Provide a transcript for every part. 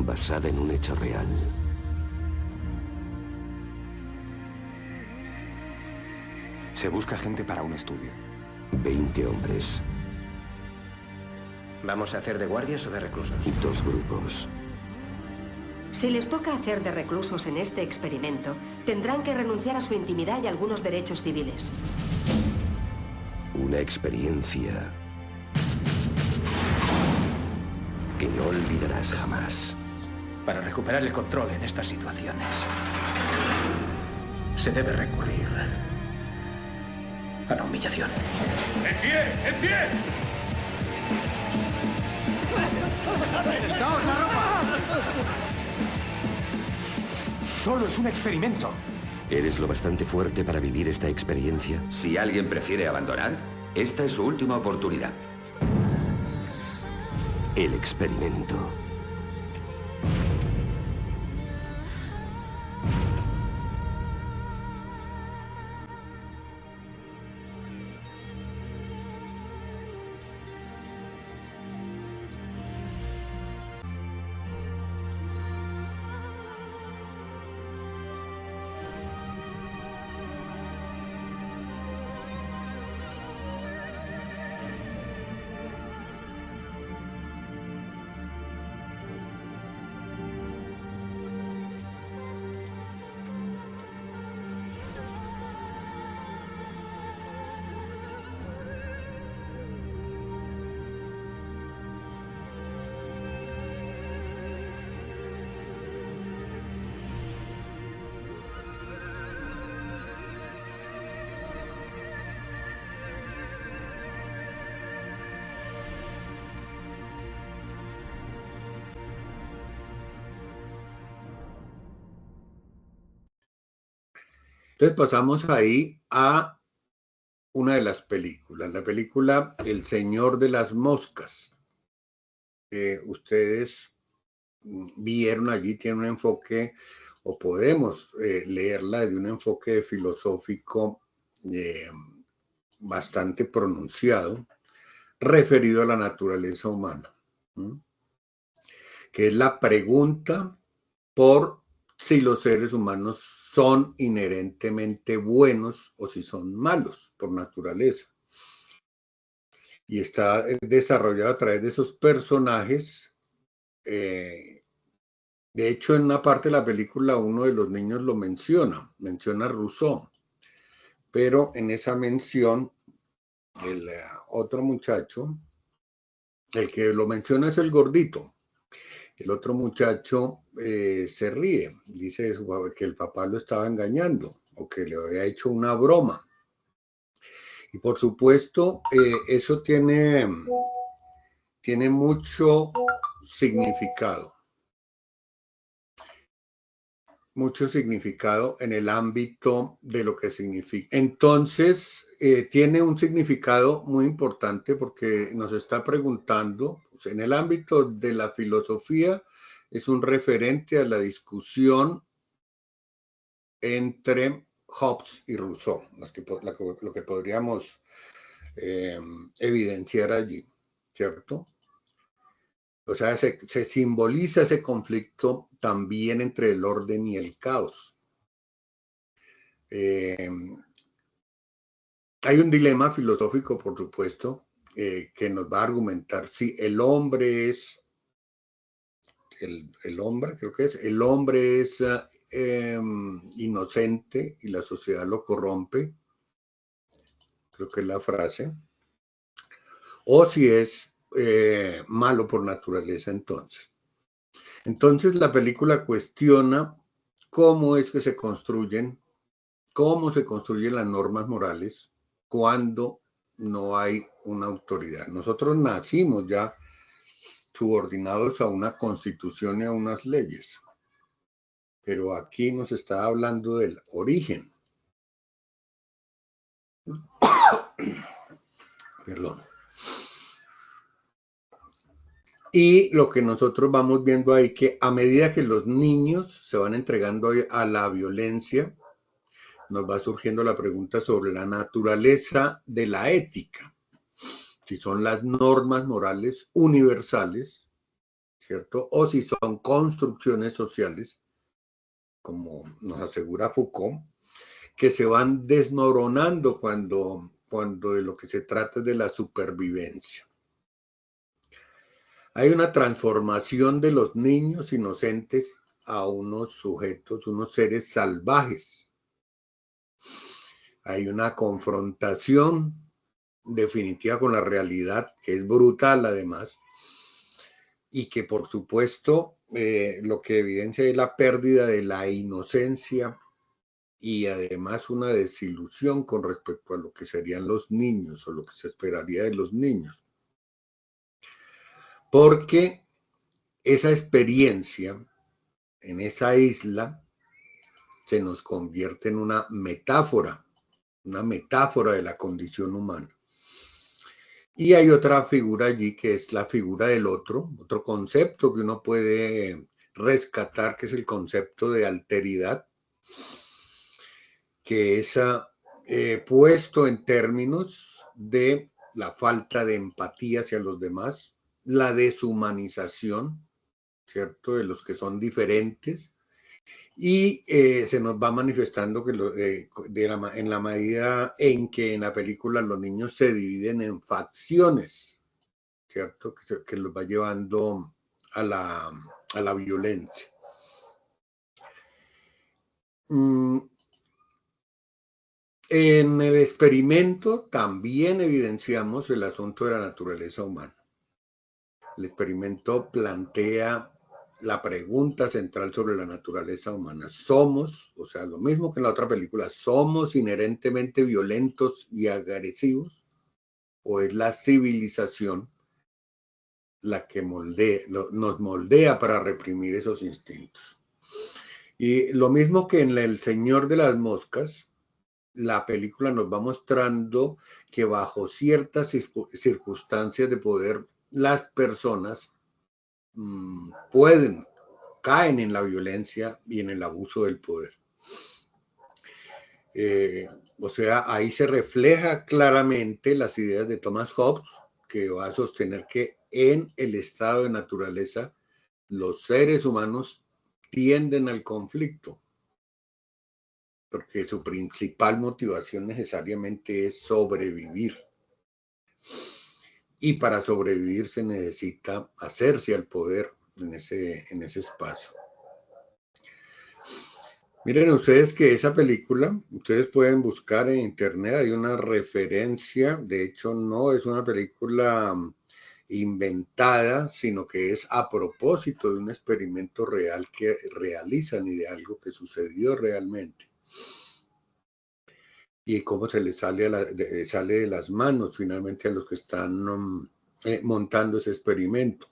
Basada en un hecho real. Se busca gente para un estudio. 20 hombres. ¿Vamos a hacer de guardias o de reclusos? 2 grupos. Si les toca hacer de reclusos en este experimento, tendrán que renunciar a su intimidad y algunos derechos civiles. Una experiencia que no olvidarás jamás. Para recuperar el control en estas situaciones, se debe recurrir a la humillación. ¡En pie! ¡En pie! ¡Daos la ropa! Solo es un experimento. ¿Eres lo bastante fuerte para vivir esta experiencia? Si alguien prefiere abandonar, esta es su última oportunidad. El experimento. Entonces pasamos ahí a una de las películas, la película El Señor de las Moscas. Ustedes vieron allí, tiene un enfoque, o podemos leerla desde un enfoque filosófico bastante pronunciado, referido a la naturaleza humana, que es la pregunta por si los seres humanos son inherentemente buenos o si son malos por naturaleza. Y está desarrollado a través de esos personajes. De hecho, en una parte de la película uno de los niños lo menciona a Rousseau, pero en esa mención el otro muchacho, el que lo menciona es el gordito. El otro muchacho se ríe, dice que el papá lo estaba engañando o que le había hecho una broma. Y por supuesto, eso tiene mucho significado. Mucho significado en el ámbito de lo que significa. Entonces, tiene un significado muy importante porque nos está preguntando, pues, en el ámbito de la filosofía, es un referente a la discusión entre Hobbes y Rousseau, lo que podríamos evidenciar allí, ¿cierto? O sea, se simboliza ese conflicto también entre el orden y el caos. Hay un dilema filosófico, por supuesto, que nos va a argumentar si el hombre es, el hombre es inocente y la sociedad lo corrompe, creo que es la frase, o si es malo por naturaleza entonces. Entonces la película cuestiona cómo es que cómo se construyen las normas morales cuando no hay una autoridad. Nosotros nacimos ya subordinados a una constitución y a unas leyes, pero aquí nos está hablando del origen. Perdón. Y lo que nosotros vamos viendo ahí, que a medida que los niños se van entregando a la violencia, nos va surgiendo la pregunta sobre la naturaleza de la ética. Si son las normas morales universales, ¿cierto? O si son construcciones sociales, como nos asegura Foucault, que se van desmoronando cuando de lo que se trata es de la supervivencia. Hay una transformación de los niños inocentes a unos sujetos, unos seres salvajes. Hay una confrontación definitiva con la realidad, que es brutal además, y que por supuesto lo que evidencia es la pérdida de la inocencia y además una desilusión con respecto a lo que serían los niños o lo que se esperaría de los niños. Porque esa experiencia en esa isla se nos convierte en una metáfora de la condición humana. Y hay otra figura allí que es la figura del otro concepto que uno puede rescatar, que es el concepto de alteridad, que es puesto en términos de la falta de empatía hacia los demás, la deshumanización, ¿cierto?, de los que son diferentes, y se nos va manifestando que en la medida en que en la película los niños se dividen en facciones, ¿cierto?, que los va llevando a la violencia. En el experimento también evidenciamos el asunto de la naturaleza humana. El experimento plantea la pregunta central sobre la naturaleza humana. ¿Somos, o sea, lo mismo que en la otra película, somos inherentemente violentos y agresivos? ¿O es la civilización la que nos moldea para reprimir esos instintos? Y lo mismo que en El Señor de las Moscas, la película nos va mostrando que bajo ciertas circunstancias de poder, las personas caen en la violencia y en el abuso del poder. O sea, ahí se refleja claramente las ideas de Thomas Hobbes, que va a sostener que en el estado de naturaleza los seres humanos tienden al conflicto, porque su principal motivación necesariamente es sobrevivir. Y para sobrevivir se necesita hacerse al poder en ese espacio. Miren ustedes que esa película, ustedes pueden buscar en internet, hay una referencia, de hecho no es una película inventada, sino que es a propósito de un experimento real que realizan y de algo que sucedió realmente. Y cómo se les sale de las manos finalmente a los que están montando ese experimento.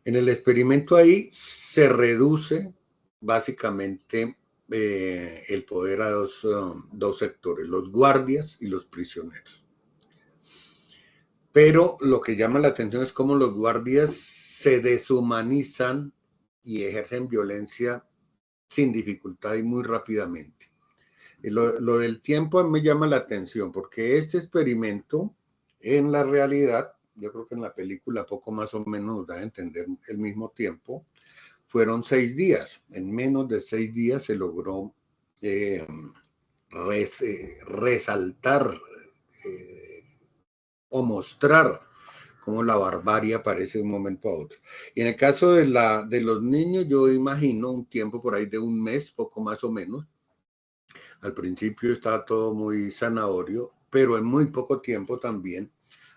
En el experimento ahí se reduce básicamente el poder a dos sectores, los guardias y los prisioneros. Pero lo que llama la atención es cómo los guardias se deshumanizan y ejercen violencia sin dificultad y muy rápidamente. Y lo del tiempo me llama la atención porque este experimento en la realidad, yo creo que en la película poco más o menos nos da a entender el mismo tiempo, fueron 6 días. En menos de 6 días se logró resaltar o mostrar cómo la barbarie aparece de un momento a otro. Y en el caso de los niños, yo imagino un tiempo por ahí de 1 mes, poco más o menos. Al principio está todo muy zanahorio, pero en muy poco tiempo también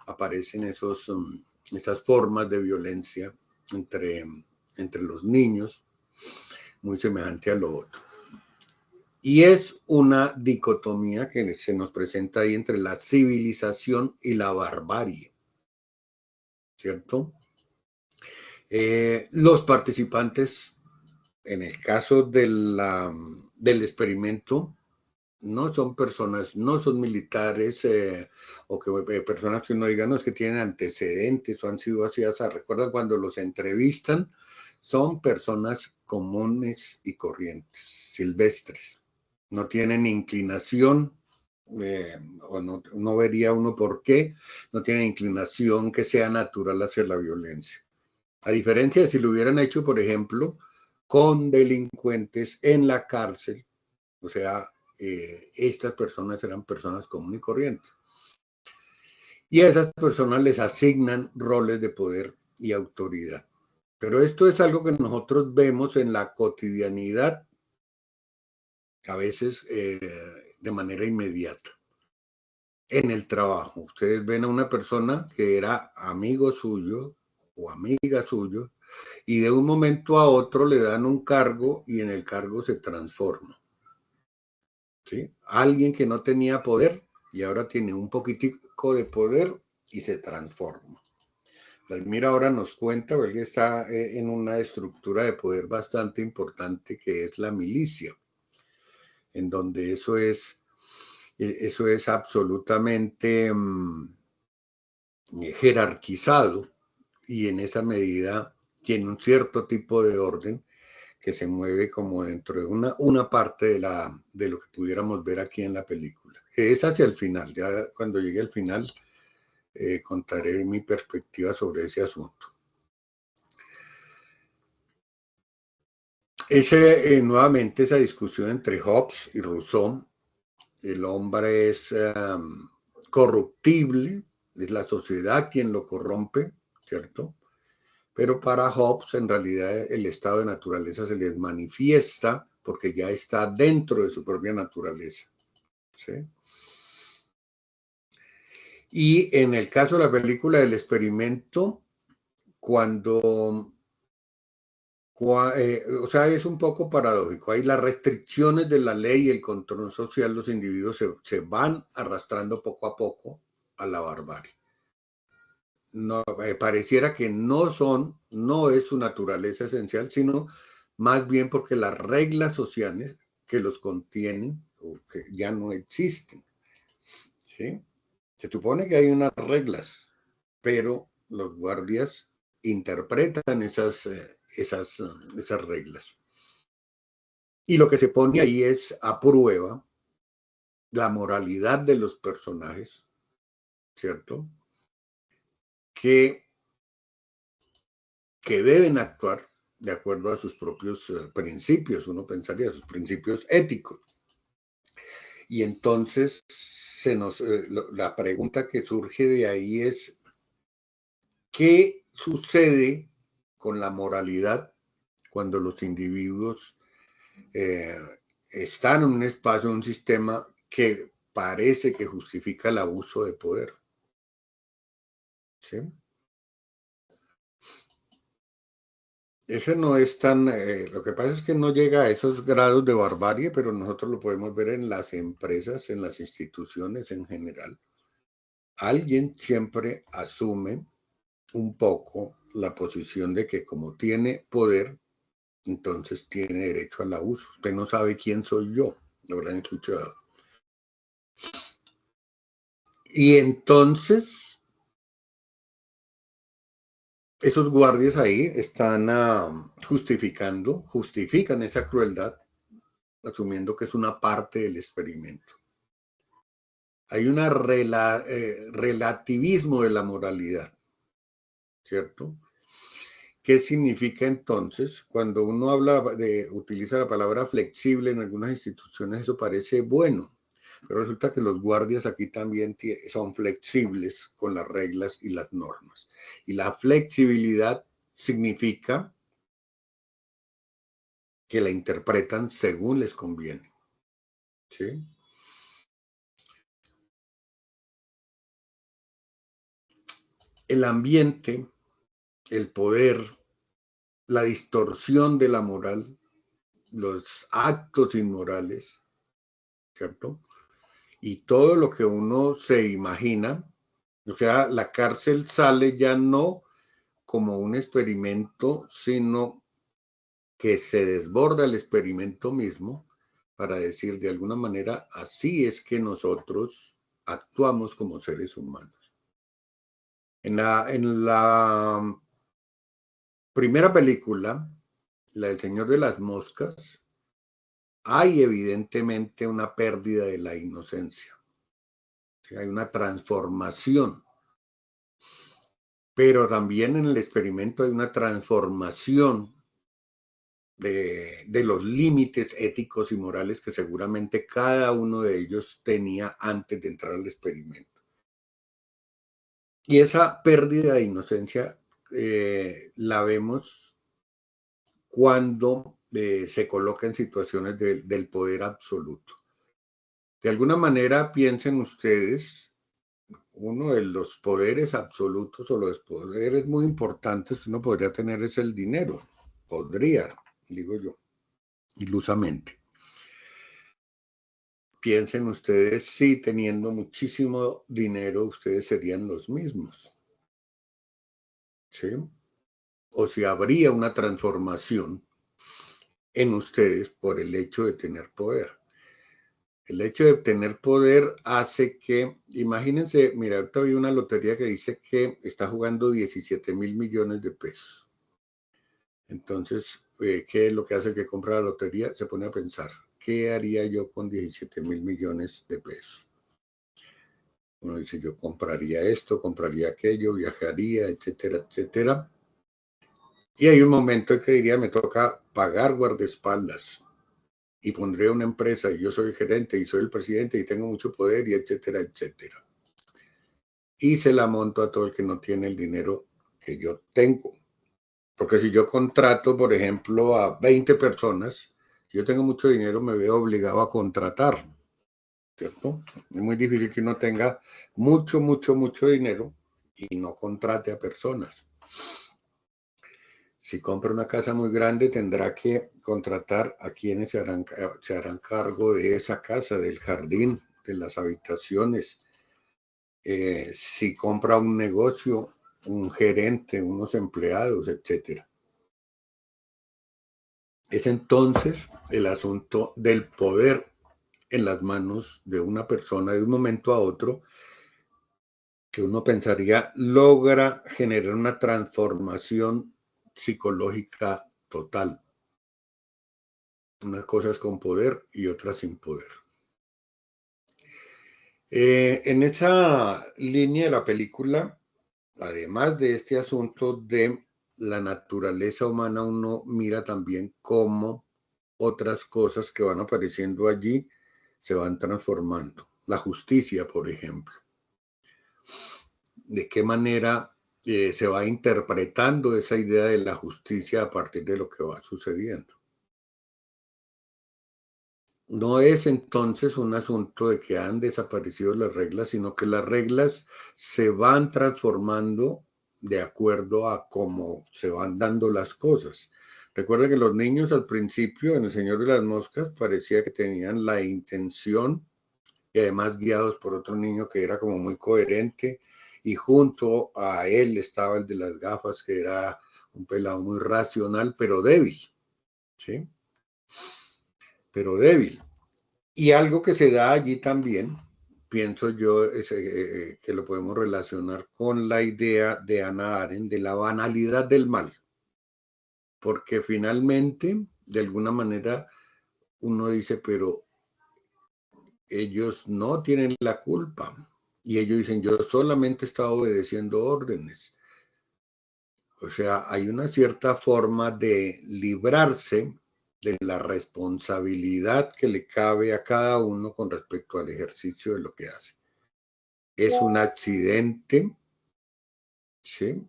aparecen esas formas de violencia entre los niños, muy semejante a lo otro. Y es una dicotomía que se nos presenta ahí entre la civilización y la barbarie, ¿cierto? Los participantes, en el caso del experimento, no son personas, no son militares o que personas que uno diga, no, es que tienen antecedentes o han sido así. ¿Recuerdan cuando los entrevistan? Son personas comunes y corrientes, silvestres. No tienen inclinación, o no vería uno por qué, no tienen inclinación que sea natural hacia la violencia. A diferencia de si lo hubieran hecho, por ejemplo, con delincuentes en la cárcel, o sea, estas personas eran personas comunes y corrientes. Y a esas personas les asignan roles de poder y autoridad. Pero esto es algo que nosotros vemos en la cotidianidad, a veces de manera inmediata. En el trabajo, ustedes ven a una persona que era amigo suyo o amiga suyo, y de un momento a otro le dan un cargo y en el cargo se transforma. ¿Sí? Alguien que no tenía poder y ahora tiene un poquitico de poder y se transforma. Vladimir ahora nos cuenta, él está en una estructura de poder bastante importante que es la milicia, en donde eso es absolutamente jerarquizado y en esa medida tiene un cierto tipo de orden que se mueve como dentro de una parte de lo que pudiéramos ver aquí en la película, que es hacia el final. Ya cuando llegue al final contaré mi perspectiva sobre ese asunto. Nuevamente esa discusión entre Hobbes y Rousseau. El hombre es corruptible, es la sociedad quien lo corrompe, ¿cierto? Pero para Hobbes, en realidad, el estado de naturaleza se les manifiesta porque ya está dentro de su propia naturaleza, ¿sí? Y en el caso de la película del experimento, o sea, es un poco paradójico. Hay las restricciones de la ley y el control social, los individuos se van arrastrando poco a poco a la barbarie. No, pareciera que no es su naturaleza esencial, sino más bien porque las reglas sociales que los contienen o que ya no existen, ¿sí? Se supone que hay unas reglas, pero los guardias interpretan esas reglas. Y lo que se pone ahí es a prueba la moralidad de los personajes, ¿cierto? Que deben actuar de acuerdo a sus propios principios, uno pensaría, sus principios éticos. Y entonces la pregunta que surge de ahí es, ¿qué sucede con la moralidad cuando los individuos están en un espacio, en un sistema que parece que justifica el abuso de poder? ¿Sí? Ese no es tan, lo que pasa es que no llega a esos grados de barbarie, pero nosotros lo podemos ver en las empresas, en las instituciones en general. Alguien siempre asume un poco la posición de que como tiene poder, entonces tiene derecho al abuso. Usted no sabe quién soy yo, lo habrán escuchado. Y entonces esos guardias ahí están justifican esa crueldad, asumiendo que es una parte del experimento. Hay un relativismo de la moralidad, ¿cierto? ¿Qué significa entonces? Cuando uno utiliza la palabra flexible en algunas instituciones, eso parece bueno, pero resulta que los guardias aquí también son flexibles con las reglas y las normas. Y la flexibilidad significa que la interpretan según les conviene, ¿sí? El ambiente, el poder, la distorsión de la moral, los actos inmorales, ¿cierto? Y todo lo que uno se imagina, o sea, la cárcel sale ya no como un experimento, sino que se desborda el experimento mismo para decir de alguna manera, así es que nosotros actuamos como seres humanos. En la primera película, la del Señor de las Moscas, hay evidentemente una pérdida de la inocencia. Hay una transformación. pero también en el experimento hay una transformación de los límites éticos y morales que seguramente cada uno de ellos tenía antes de entrar al experimento. Y esa pérdida de inocencia la vemos cuando se coloca en situaciones del poder absoluto. De alguna manera piensen ustedes, uno de los poderes absolutos o los poderes muy importantes que uno podría tener es el dinero. Podría, digo yo, ilusamente. Piensen ustedes si teniendo muchísimo dinero ustedes serían los mismos, ¿sí? O si habría una transformación en ustedes por el hecho de tener poder. El hecho de tener poder hace que, imagínense, mira, ahorita vi una lotería que dice que está jugando 17.000 millones de pesos. Entonces, ¿qué es lo que hace que compra la lotería? Se pone a pensar, ¿qué haría yo con 17.000 millones de pesos? Uno dice, yo compraría esto, compraría aquello, viajaría, etcétera, etcétera. Y hay un momento en que diría, me toca pagar guardaespaldas y pondré una empresa y yo soy el gerente y soy el presidente y tengo mucho poder y etcétera, etcétera. Y se la monto a todo el que no tiene el dinero que yo tengo. Porque si yo contrato, por ejemplo, a 20 personas, si yo tengo mucho dinero, me veo obligado a contratar, ¿cierto? Es muy difícil que uno tenga mucho dinero y no contrate a personas. Si compra una casa muy grande, tendrá que contratar a quienes se harán cargo de esa casa, del jardín, de las habitaciones. Si compra un negocio, un gerente, unos empleados, etcétera. Es entonces el asunto del poder en las manos de una persona de un momento a otro que uno pensaría logra generar una transformación psicológica total. Unas cosas con poder y otras sin poder. En esa línea de la película, además de este asunto de la naturaleza humana, uno mira también cómo otras cosas que van apareciendo allí se van transformando. La justicia, por ejemplo. De qué manera se va interpretando esa idea de la justicia a partir de lo que va sucediendo. No es entonces un asunto de que han desaparecido las reglas, sino que las reglas se van transformando de acuerdo a cómo se van dando las cosas. Recuerda que los niños al principio, en El Señor de las Moscas, parecía que tenían la intención, y además guiados por otro niño que era como muy coherente, y junto a él estaba el de las gafas, que era un pelado muy racional, pero débil, ¿sí? Pero débil. Y algo que se da allí también, pienso yo, es, que lo podemos relacionar con la idea de Hannah Arendt de la banalidad del mal. Porque finalmente, de alguna manera, uno dice, pero ellos no tienen la culpa. Y ellos dicen, yo solamente estaba obedeciendo órdenes. O sea, hay una cierta forma de librarse de la responsabilidad que le cabe a cada uno con respecto al ejercicio de lo que hace. ¿Es un accidente? ¿Sí?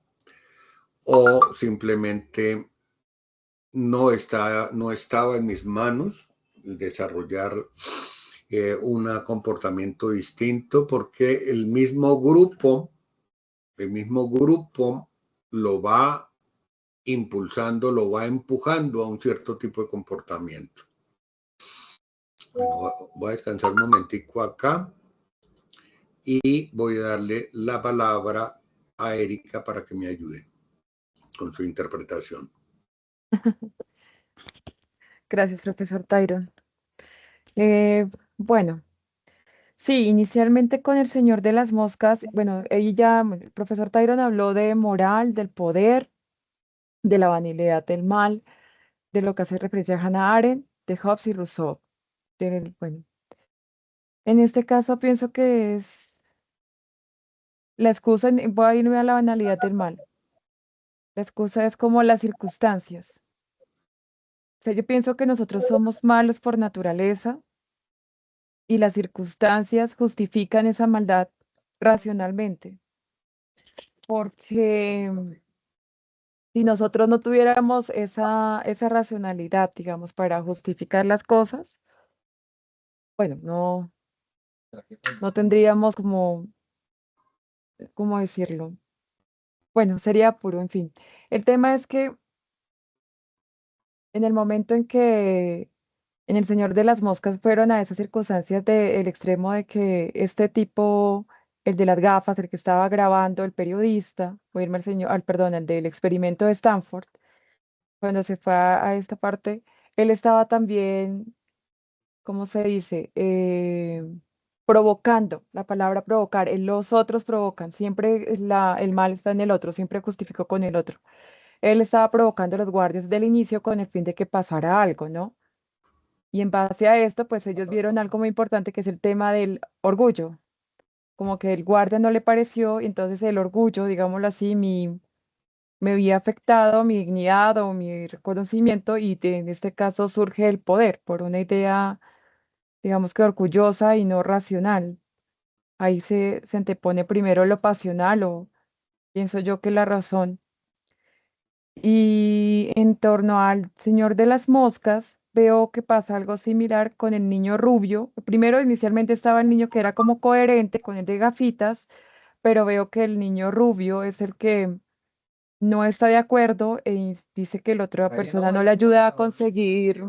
O simplemente no estaba en mis manos desarrollar un comportamiento distinto porque el mismo grupo lo va impulsando, lo va empujando a un cierto tipo de comportamiento. Bueno, voy a descansar un momentico acá y voy a darle la palabra a Erika para que me ayude con su interpretación. Gracias, profesor Tyron. Bueno, sí, inicialmente con el Señor de las Moscas, bueno, el profesor Tyron habló de moral, del poder, de la banalidad del mal, de lo que hace referencia a Hannah Arendt, de Hobbes y Rousseau. Bueno, en este caso pienso que es La excusa, voy a irme a la banalidad del mal. La excusa es como las circunstancias. O sea, yo pienso que nosotros somos malos por naturaleza y las circunstancias justifican esa maldad racionalmente. Porque si nosotros no tuviéramos esa racionalidad, digamos, para justificar las cosas, bueno, no tendríamos ¿cómo decirlo? Bueno, sería puro, en fin. El tema es que en el momento en que en El Señor de las Moscas fueron a esas circunstancias del extremo de que este tipo, el de las gafas, el que estaba grabando, el periodista, o irme al señor, perdón, el del experimento de Stanford, cuando se fue a esta parte, él estaba también, ¿cómo se dice? Provocando, la palabra provocar, los otros provocan, siempre el mal está en el otro, siempre justificó con el otro. Él estaba provocando a los guardias del inicio con el fin de que pasara algo, ¿no? Y en base a esto, pues ellos vieron algo muy importante que es el tema del orgullo, como que el guardia no le pareció, y entonces el orgullo, digámoslo así, me había afectado mi dignidad o mi reconocimiento y en este caso surge el poder por una idea, digamos que orgullosa y no racional. Ahí se antepone primero lo pasional o pienso yo que la razón. Y en torno al Señor de las Moscas, veo que pasa algo similar con el niño rubio. Primero, inicialmente estaba el niño que era como coherente con el de gafitas, pero veo que el niño rubio es el que no está de acuerdo e dice que la otra persona no le ayuda a conseguir,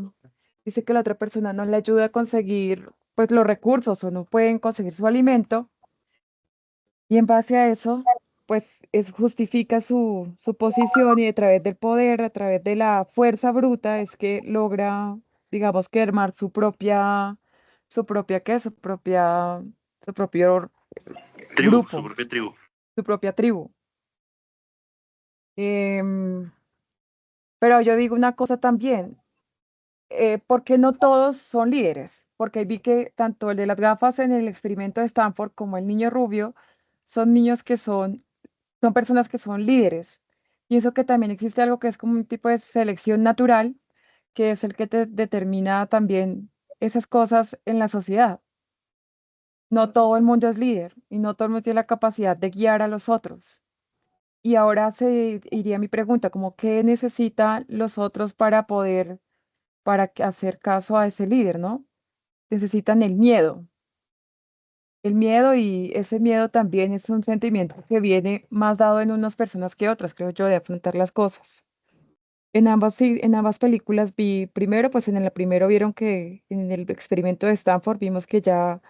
dice que la otra persona no le ayuda a conseguir pues los recursos o no pueden conseguir su alimento. Y en base a eso, pues justifica su posición y a través del poder, a través de la fuerza bruta, es que logra, digamos que armar ¿qué? Su propio Tribu, su grupo, propia tribu. su propia tribu. Em, pero yo digo una cosa también, porque no todos son líderes, porque vi que tanto el de las gafas en el experimento de Stanford como el niño rubio son niños que son personas que son líderes. Pienso que también existe algo que es como un tipo de selección natural, que es el que te determina también esas cosas en la sociedad. No todo el mundo es líder y no todo el mundo tiene la capacidad de guiar a los otros. Y ahora se iría mi pregunta, como qué necesitan los otros para poder, hacer caso a ese líder, ¿no? Necesitan el miedo y ese miedo también es un sentimiento que viene más dado en unas personas que otras, creo yo, de afrontar las cosas. Sí, en ambas películas vi, primero, pues en el primero vieron que en el experimento de Stanford vimos que ya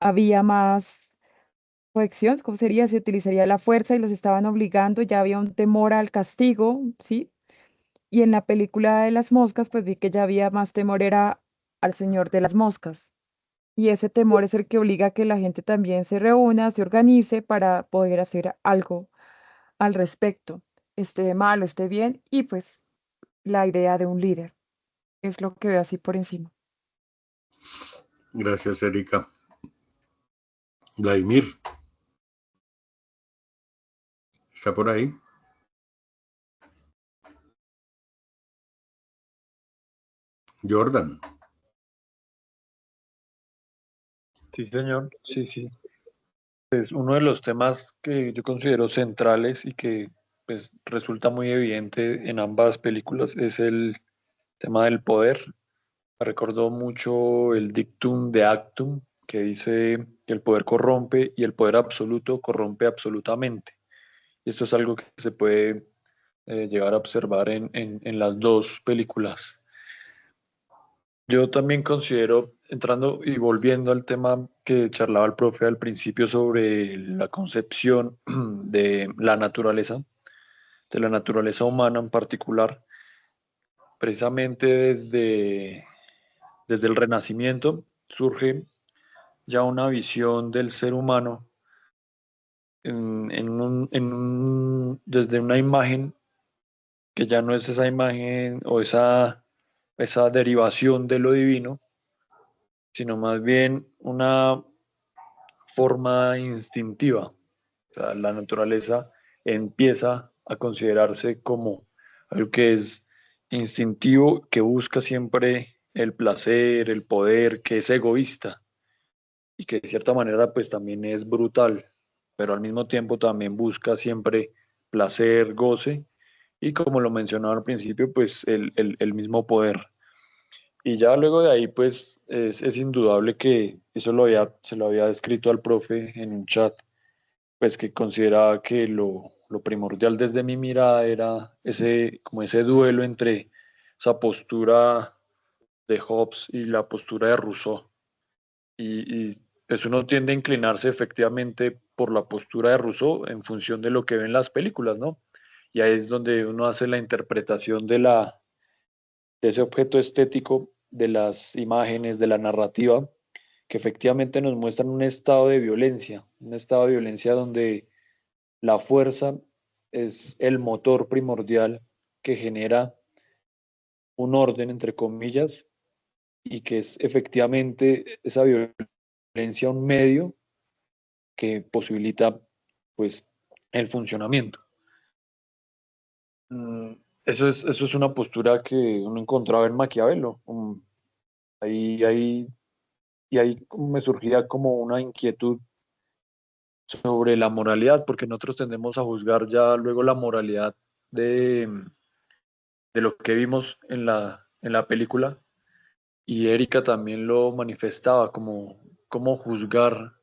había más coacción, ¿cómo sería? Se utilizaría la fuerza y los estaban obligando, ya había un temor al castigo, ¿sí? Y en la película de las moscas, pues vi que ya había más temor era al señor de las moscas. Y ese temor es el que obliga a que la gente también se reúna, se organice para poder hacer algo al respecto, esté mal o esté bien, y pues la idea de un líder. Es lo que veo así por encima. Gracias, Erika. Vladimir, ¿está por ahí? Jordan. Sí, señor, sí, sí. Es uno de los temas que yo considero centrales y que pues, resulta muy evidente en ambas películas es el tema del poder. Me recordó mucho el dictum de Actum, que dice que el poder corrompe y el poder absoluto corrompe absolutamente. Y esto es algo que se puede llegar a observar en las dos películas. Yo también considero, entrando y volviendo al tema que charlaba el profe al principio sobre la concepción de la naturaleza humana en particular, precisamente desde el Renacimiento surge ya una visión del ser humano desde una imagen que ya no es esa imagen o esa derivación de lo divino, sino más bien una forma instintiva. O sea, la naturaleza empieza a considerarse como algo que es instintivo, que busca siempre el placer, el poder, que es egoísta y que de cierta manera pues también es brutal, pero al mismo tiempo también busca siempre placer, goce y como lo mencionaba al principio, pues el mismo poder. Y ya luego de ahí pues es indudable que eso se lo había escrito al profe en un chat, pues que consideraba que lo primordial desde mi mirada era ese, como ese duelo entre esa postura de Hobbes y la postura de Rousseau. Y pues uno tiende a inclinarse efectivamente por la postura de Rousseau en función de lo que ve en las películas, ¿no? Y ahí es donde uno hace la interpretación de ese objeto estético, de las imágenes, de la narrativa, que efectivamente nos muestran un estado de violencia donde la fuerza es el motor primordial que genera un orden, entre comillas, y que es efectivamente esa violencia un medio que posibilita pues el funcionamiento. Eso es una postura que uno encontraba en Maquiavelo. Ahí, ahí, y ahí me surgía como una inquietud sobre la moralidad, porque nosotros tendemos a juzgar ya luego la moralidad de lo que vimos en la película, y Erika también lo manifestaba como cómo juzgar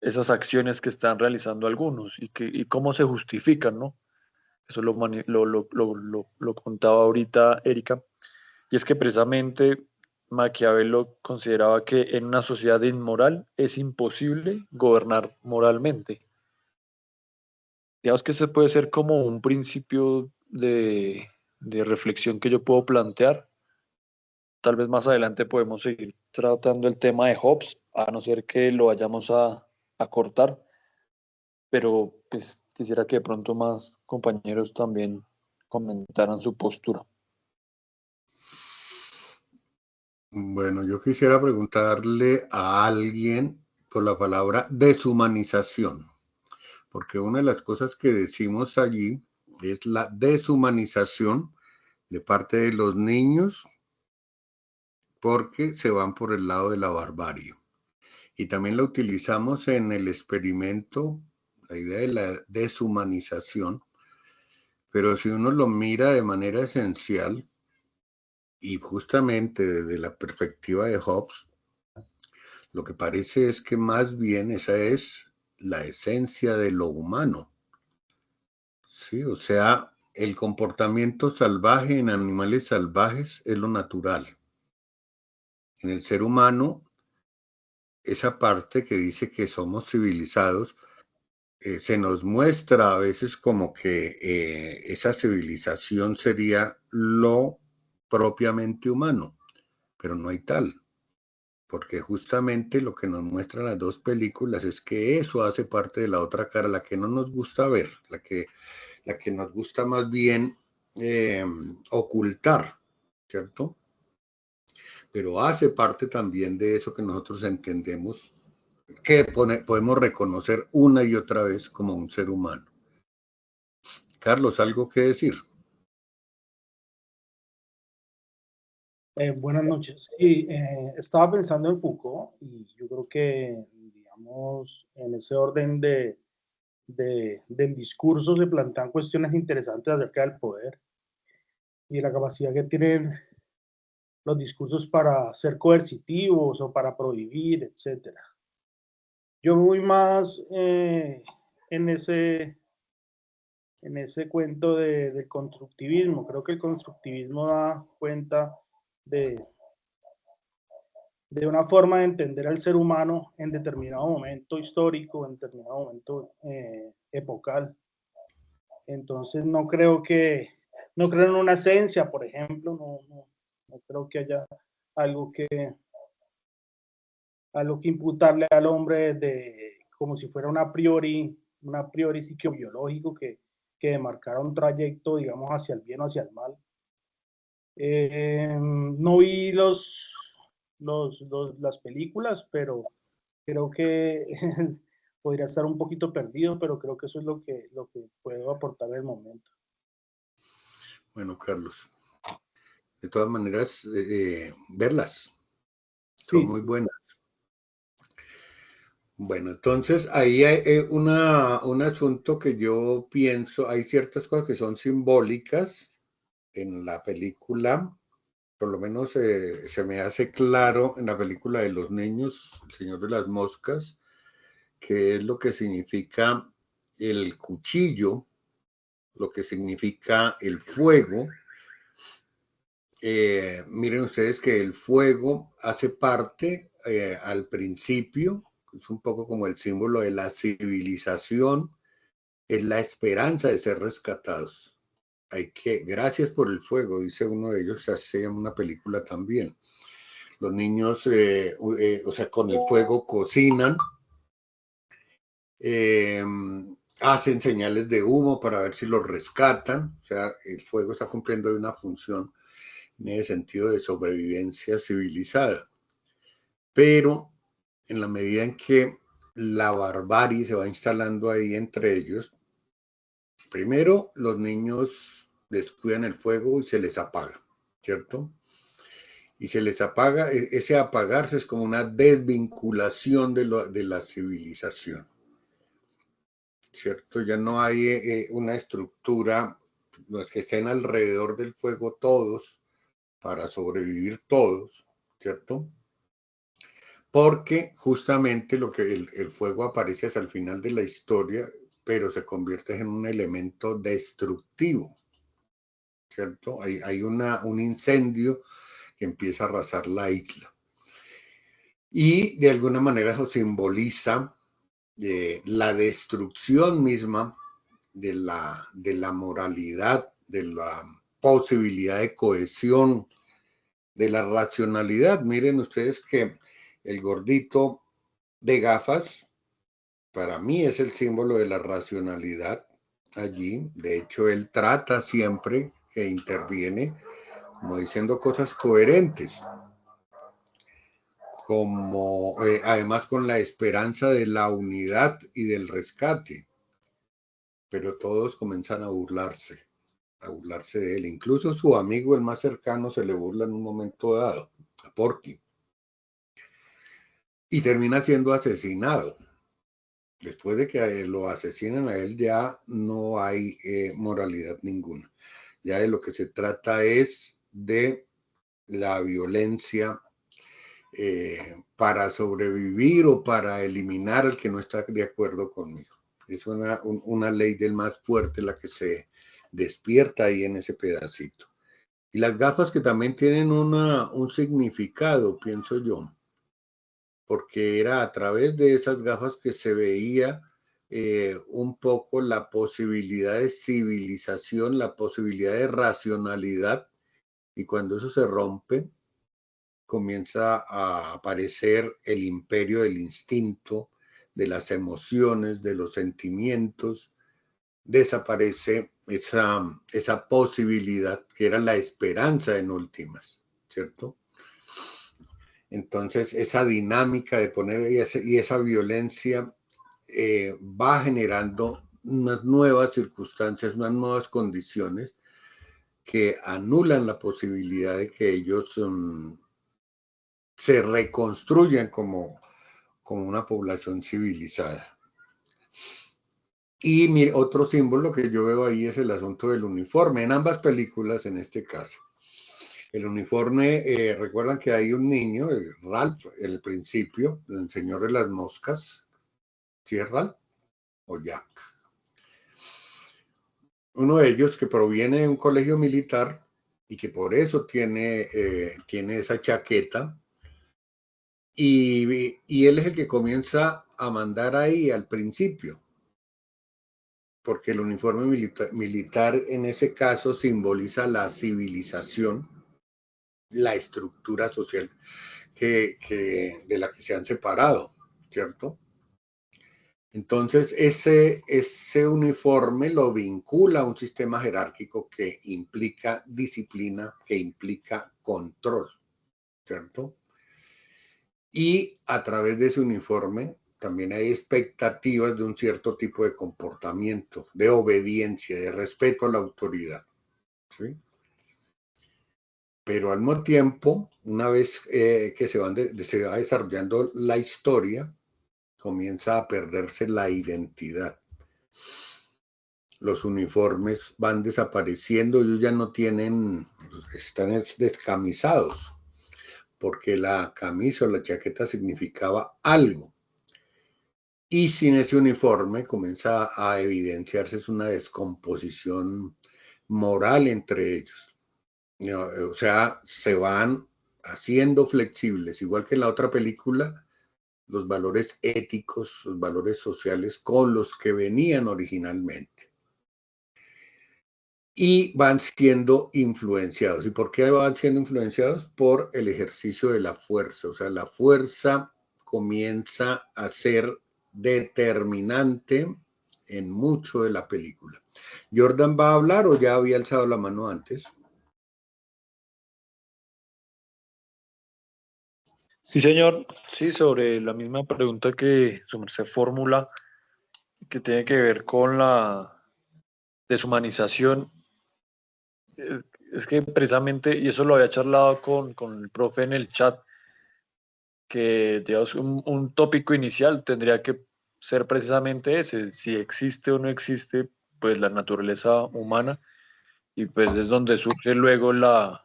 esas acciones que están realizando algunos y cómo se justifican, ¿no? Eso lo contaba ahorita Erika, y es que precisamente Maquiavelo consideraba que en una sociedad inmoral es imposible gobernar moralmente. Digamos que ese puede ser como un principio de reflexión que yo puedo plantear. Tal vez más adelante podemos seguir tratando el tema de Hobbes, a no ser que lo vayamos a cortar, pero pues quisiera que de pronto más compañeros también comentaran su postura. Bueno, yo quisiera preguntarle a alguien por la palabra deshumanización, porque una de las cosas que decimos allí es la deshumanización de parte de los niños porque se van por el lado de la barbarie. Y también la utilizamos en el experimento, la idea de la deshumanización, pero si uno lo mira de manera esencial y justamente desde la perspectiva de Hobbes, lo que parece es que más bien esa es la esencia de lo humano. Sí, o sea, el comportamiento salvaje en animales salvajes es lo natural. En el ser humano, esa parte que dice que somos civilizados, se nos muestra a veces como que esa civilización sería lo propiamente humano, pero no hay tal, porque justamente lo que nos muestran las dos películas es que eso hace parte de la otra cara, la que no nos gusta ver, la que nos gusta más bien ocultar, ¿cierto? Pero hace parte también de eso que nosotros entendemos, que podemos reconocer una y otra vez como un ser humano. Carlos, ¿algo que decir? Buenas noches. Sí, estaba pensando en Foucault y yo creo que, digamos, en ese orden del discurso se plantean cuestiones interesantes acerca del poder y la capacidad que tienen los discursos para ser coercitivos o para prohibir, etcétera. Yo voy más en ese cuento del constructivismo. Creo que el constructivismo da cuenta de una forma de entender al ser humano en determinado momento histórico, en determinado momento epocal. Entonces no creo en una esencia, por ejemplo, no creo que haya algo que imputarle al hombre como si fuera un a priori psicobiológico que demarcara un trayecto, digamos, hacia el bien o hacia el mal. No vi las películas, pero creo que podría estar un poquito perdido, pero creo que eso es lo que puedo aportar en el momento. Bueno, Carlos, de todas maneras, verlas, son Sí, muy sí. buenas. Bueno, entonces ahí hay un asunto que yo pienso, hay ciertas cosas que son simbólicas en la película, por lo menos se me hace claro en la película de los niños, El Señor de las Moscas, que es lo que significa el cuchillo, lo que significa el fuego. Miren ustedes que el fuego hace parte al principio, es un poco como el símbolo de la civilización, es la esperanza de ser rescatados. Gracias por el fuego, dice uno de ellos, se llama una película también. Los niños, o sea, con el fuego cocinan, hacen señales de humo para ver si los rescatan, o sea, el fuego está cumpliendo una función en ese sentido de sobrevivencia civilizada. Pero en la medida en que la barbarie se va instalando ahí entre ellos, primero los niños descuidan el fuego y se les apaga, ¿cierto? Y se les apaga, ese apagarse es como una desvinculación de la civilización, ¿cierto? Ya no hay una estructura, los que estén alrededor del fuego todos, para sobrevivir todos, ¿cierto? Porque justamente lo que el fuego aparece hasta el final de la historia, pero se convierte en un elemento destructivo, ¿cierto? Hay un incendio que empieza a arrasar la isla. Y de alguna manera eso simboliza la destrucción misma de la moralidad, de la posibilidad de cohesión, de la racionalidad. Miren ustedes que el gordito de gafas, para mí es el símbolo de la racionalidad allí. De hecho, él trata siempre que interviene como diciendo cosas coherentes, como además con la esperanza de la unidad y del rescate. Pero todos comienzan a burlarse de él. Incluso su amigo, el más cercano, se le burla en un momento dado, a Porky. Y termina siendo asesinado. Después de que lo asesinan a él, ya no hay moralidad ninguna. Ya de lo que se trata es de la violencia para sobrevivir o para eliminar al que no está de acuerdo conmigo. Es una ley del más fuerte la que se despierta ahí en ese pedacito. Y las gafas que también tienen un significado, pienso yo, porque era a través de esas gafas que se veía un poco la posibilidad de civilización, la posibilidad de racionalidad, y cuando eso se rompe, comienza a aparecer el imperio del instinto, de las emociones, de los sentimientos, desaparece esa posibilidad que era la esperanza en últimas, ¿cierto? Entonces, esa dinámica de poner y esa violencia va generando unas nuevas circunstancias, unas nuevas condiciones que anulan la posibilidad de que ellos se reconstruyan como una población civilizada. Y otro símbolo que yo veo ahí es el asunto del uniforme, en ambas películas en este caso. El uniforme, recuerdan que hay un niño, Ralph, en el principio, el Señor de las Moscas, ¿sí es Ralph o Jack? Uno de ellos que proviene de un colegio militar y que por eso tiene esa chaqueta, y él es el que comienza a mandar ahí al principio, porque el uniforme militar en ese caso simboliza la civilización, la estructura social de la que se han separado, ¿cierto? Entonces, ese uniforme lo vincula a un sistema jerárquico que implica disciplina, que implica control, ¿cierto? Y a través de ese uniforme también hay expectativas de un cierto tipo de comportamiento, de obediencia, de respeto a la autoridad, ¿sí? Pero al mismo tiempo, una vez que se va desarrollando la historia, comienza a perderse la identidad. Los uniformes van desapareciendo, ellos ya no tienen, están descamisados, porque la camisa o la chaqueta significaba algo. Y sin ese uniforme comienza a evidenciarse una descomposición moral entre ellos. O sea, se van haciendo flexibles, igual que en la otra película, los valores éticos, los valores sociales con los que venían originalmente. Y van siendo influenciados. ¿Y por qué van siendo influenciados? Por el ejercicio de la fuerza. O sea, la fuerza comienza a ser determinante en mucho de la película. ¿Jordan va a hablar o ya había alzado la mano antes? Sí, señor. Sí, sobre la misma pregunta que su merced formula, que tiene que ver con la deshumanización. Es que precisamente, y eso lo había charlado con el profe en el chat, que digamos, un tópico inicial tendría que ser precisamente ese, si existe o no existe pues la naturaleza humana, y pues es donde surge luego la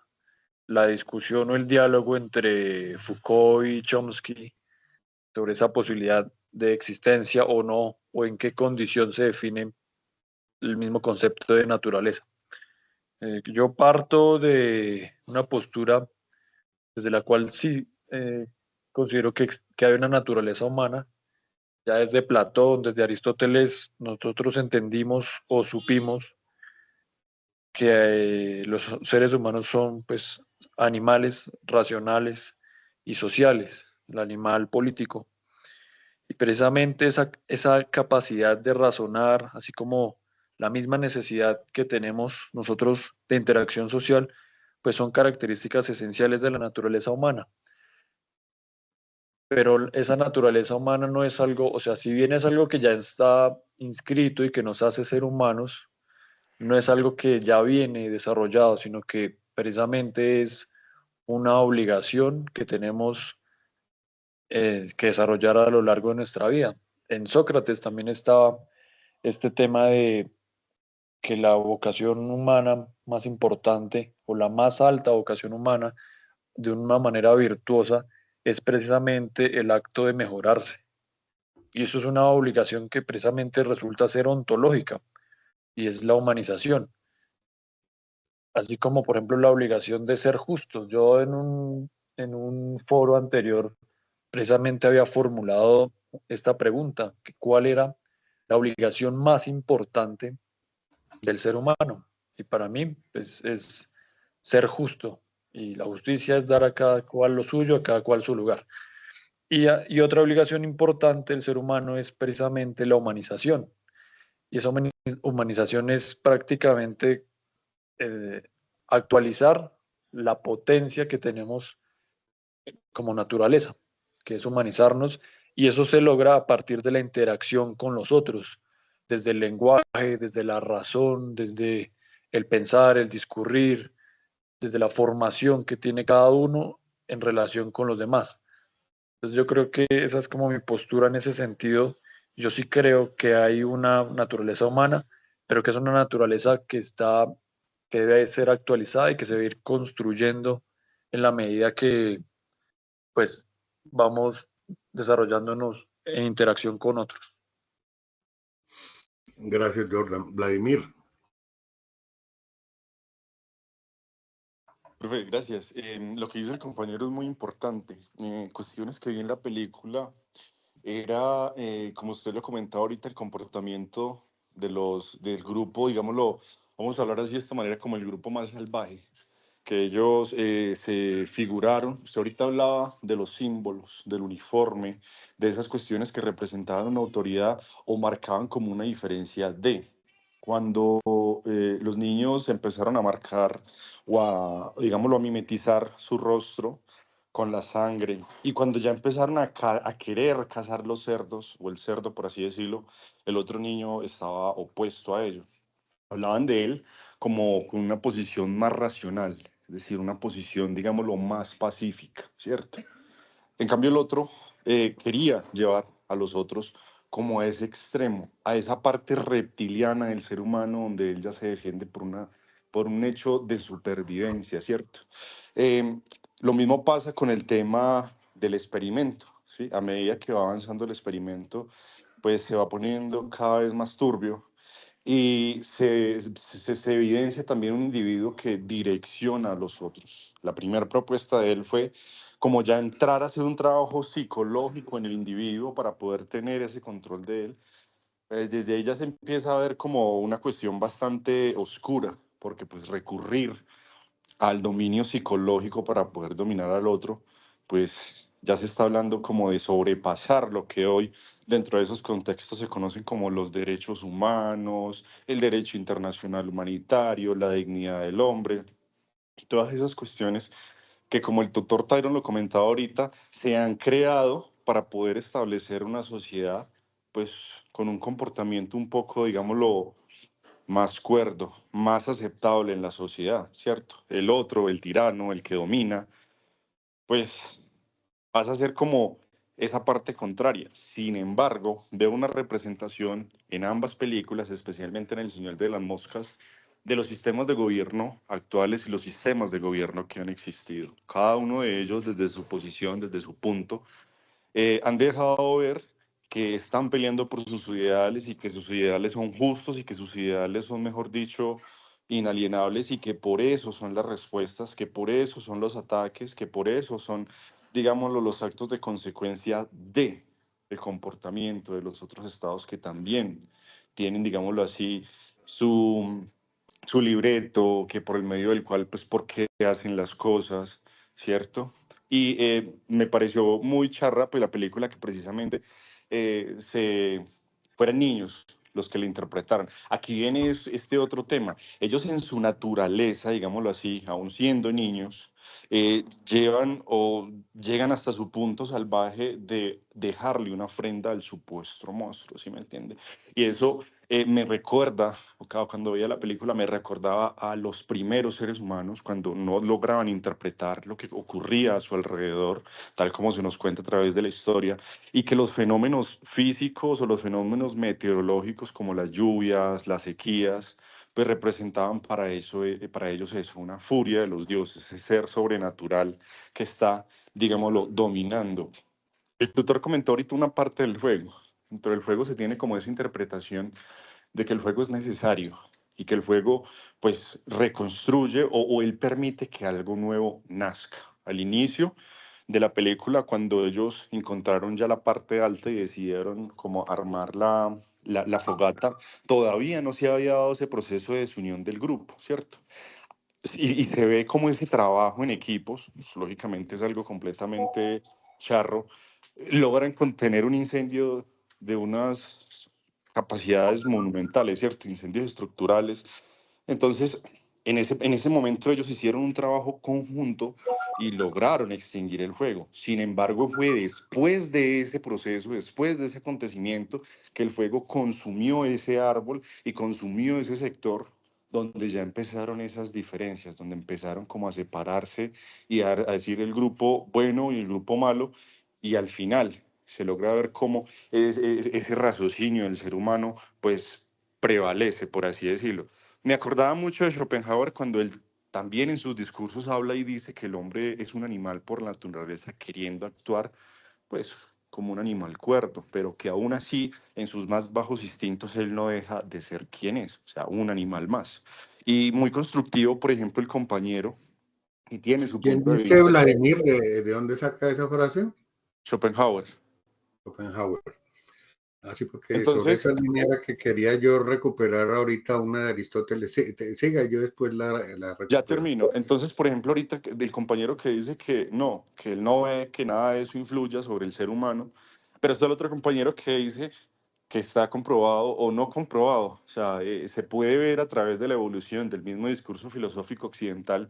discusión o el diálogo entre Foucault y Chomsky sobre esa posibilidad de existencia o no, o en qué condición se define el mismo concepto de naturaleza. Yo parto de una postura desde la cual sí considero que hay una naturaleza humana. Ya desde Platón, desde Aristóteles, nosotros entendimos o supimos que los seres humanos son pues animales racionales y sociales, el animal político. Y precisamente esa capacidad de razonar, así como la misma necesidad que tenemos nosotros de interacción social, pues son características esenciales de la naturaleza humana. Pero esa naturaleza humana no es algo, o sea, si bien es algo que ya está inscrito y que nos hace ser humanos, no es algo que ya viene desarrollado, sino que precisamente es una obligación que tenemos que desarrollar a lo largo de nuestra vida. En Sócrates también estaba este tema de que la vocación humana más importante o la más alta vocación humana de una manera virtuosa es precisamente el acto de mejorarse. Y eso es una obligación que precisamente resulta ser ontológica y es la humanización. Así como, por ejemplo, la obligación de ser justos. Yo en un foro anterior precisamente había formulado esta pregunta, que ¿cuál era la obligación más importante del ser humano? Y para mí, pues, es ser justo. Y la justicia es dar a cada cual lo suyo, a cada cual su lugar. Y otra obligación importante del ser humano es precisamente la humanización. Y esa humanización es prácticamente eh, actualizar la potencia que tenemos como naturaleza, que es humanizarnos, y eso se logra a partir de la interacción con los otros, desde el lenguaje, desde la razón, desde el pensar, el discurrir, desde la formación que tiene cada uno en relación con los demás. Entonces yo creo que esa es como mi postura en ese sentido. Yo sí creo que hay una naturaleza humana, pero que es una naturaleza que debe ser actualizada y que se debe ir construyendo en la medida que pues vamos desarrollándonos en interacción con otros. Gracias, Jordan. Vladimir. Profe, gracias. Lo que dice el compañero es muy importante. Cuestiones que vi en la película era, como usted lo comentaba ahorita, el comportamiento del grupo, digámoslo, vamos a hablar así de esta manera, como el grupo más salvaje, que ellos se figuraron. Usted ahorita hablaba de los símbolos, del uniforme, de esas cuestiones que representaban una autoridad o marcaban como una diferencia de. Cuando los niños empezaron a marcar o a, digámoslo, a mimetizar su rostro con la sangre. Y cuando ya empezaron a querer cazar los cerdos, o el cerdo, por así decirlo, el otro niño estaba opuesto a ello. Hablaban de él como con una posición más racional, es decir, una posición, digámoslo, más pacífica, ¿cierto? En cambio, el otro quería llevar a los otros como a ese extremo, a esa parte reptiliana del ser humano donde él ya se defiende por un hecho de supervivencia, ¿cierto? Eh, lo mismo pasa con el tema del experimento, ¿sí? A medida que va avanzando el experimento, pues se va poniendo cada vez más turbio y se evidencia también un individuo que direcciona a los otros. La primera propuesta de él fue como ya entrar a hacer un trabajo psicológico en el individuo para poder tener ese control de él. Pues desde ahí ya se empieza a ver como una cuestión bastante oscura, porque pues recurrir al dominio psicológico para poder dominar al otro, pues ya se está hablando como de sobrepasar lo que hoy dentro de esos contextos se conocen como los derechos humanos, el derecho internacional humanitario, la dignidad del hombre, y todas esas cuestiones que, como el doctor Tyron lo comentaba ahorita, se han creado para poder establecer una sociedad pues con un comportamiento un poco, digámoslo, más cuerdo, más aceptable en la sociedad, ¿cierto? El otro, el tirano, el que domina, pues pasa a ser como esa parte contraria. Sin embargo, veo una representación en ambas películas, especialmente en El Señor de las Moscas, de los sistemas de gobierno actuales y los sistemas de gobierno que han existido. Cada uno de ellos, desde su posición, desde su punto, han dejado ver que están peleando por sus ideales y que sus ideales son justos y que sus ideales son, mejor dicho, inalienables y que por eso son las respuestas, que por eso son los ataques, que por eso son, digámoslo, los actos de consecuencia de el comportamiento de los otros estados que también tienen, digámoslo así, su, su libreto, que por el medio del cual, pues, por qué hacen las cosas, ¿cierto? Y me pareció muy charra pues, la película que precisamente fueran niños los que la interpretaran. Aquí viene este otro tema. Ellos en su naturaleza, digámoslo así, aún siendo niños, llevan o llegan hasta su punto salvaje de dejarle una ofrenda al supuesto monstruo, ¿sí me entiende? Y eso me recuerda, cuando veía la película, me recordaba a los primeros seres humanos cuando no lograban interpretar lo que ocurría a su alrededor, tal como se nos cuenta a través de la historia, y que los fenómenos físicos o los fenómenos meteorológicos como las lluvias, las sequías, pues representaban para ellos eso, una furia de los dioses, ese ser sobrenatural que está, digámoslo, dominando. El tutor comentó ahorita una parte del juego. Dentro del juego se tiene como esa interpretación de que el juego es necesario y que el juego pues reconstruye o él permite que algo nuevo nazca. Al inicio de la película, cuando ellos encontraron ya la parte alta y decidieron como armar la fogata, todavía no se había dado ese proceso de desunión del grupo, ¿cierto? Y se ve como ese trabajo en equipos, pues, lógicamente es algo completamente charro, logran contener un incendio de unas capacidades monumentales, ¿cierto? Incendios estructurales. Entonces, en ese momento ellos hicieron un trabajo conjunto y lograron extinguir el fuego. Sin embargo, fue después de ese proceso, después de ese acontecimiento, que el fuego consumió ese árbol y consumió ese sector donde ya empezaron esas diferencias, donde empezaron como a separarse y a decir el grupo bueno y el grupo malo, y al final se logra ver cómo ese raciocinio del ser humano pues prevalece, por así decirlo. Me acordaba mucho de Schopenhauer cuando él también en sus discursos habla y dice que el hombre es un animal por naturaleza queriendo actuar pues como un animal cuerdo, pero que aún así en sus más bajos instintos él no deja de ser quien es, o sea, un animal más. Y muy constructivo, por ejemplo, el compañero, y tiene su ¿Quién punto de dice vista, Vladimir? ¿De dónde saca esa frase? Schopenhauer. Schopenhauer. Así porque sobre Entonces, esa línea era que quería yo recuperar ahorita una de Aristóteles. Siga, yo después la ya recupero. termino. Entonces, por ejemplo, ahorita del compañero que dice que él no ve que nada de eso influya sobre el ser humano, pero está el otro compañero que dice que está comprobado o no comprobado. O sea, se puede ver a través de la evolución del mismo discurso filosófico occidental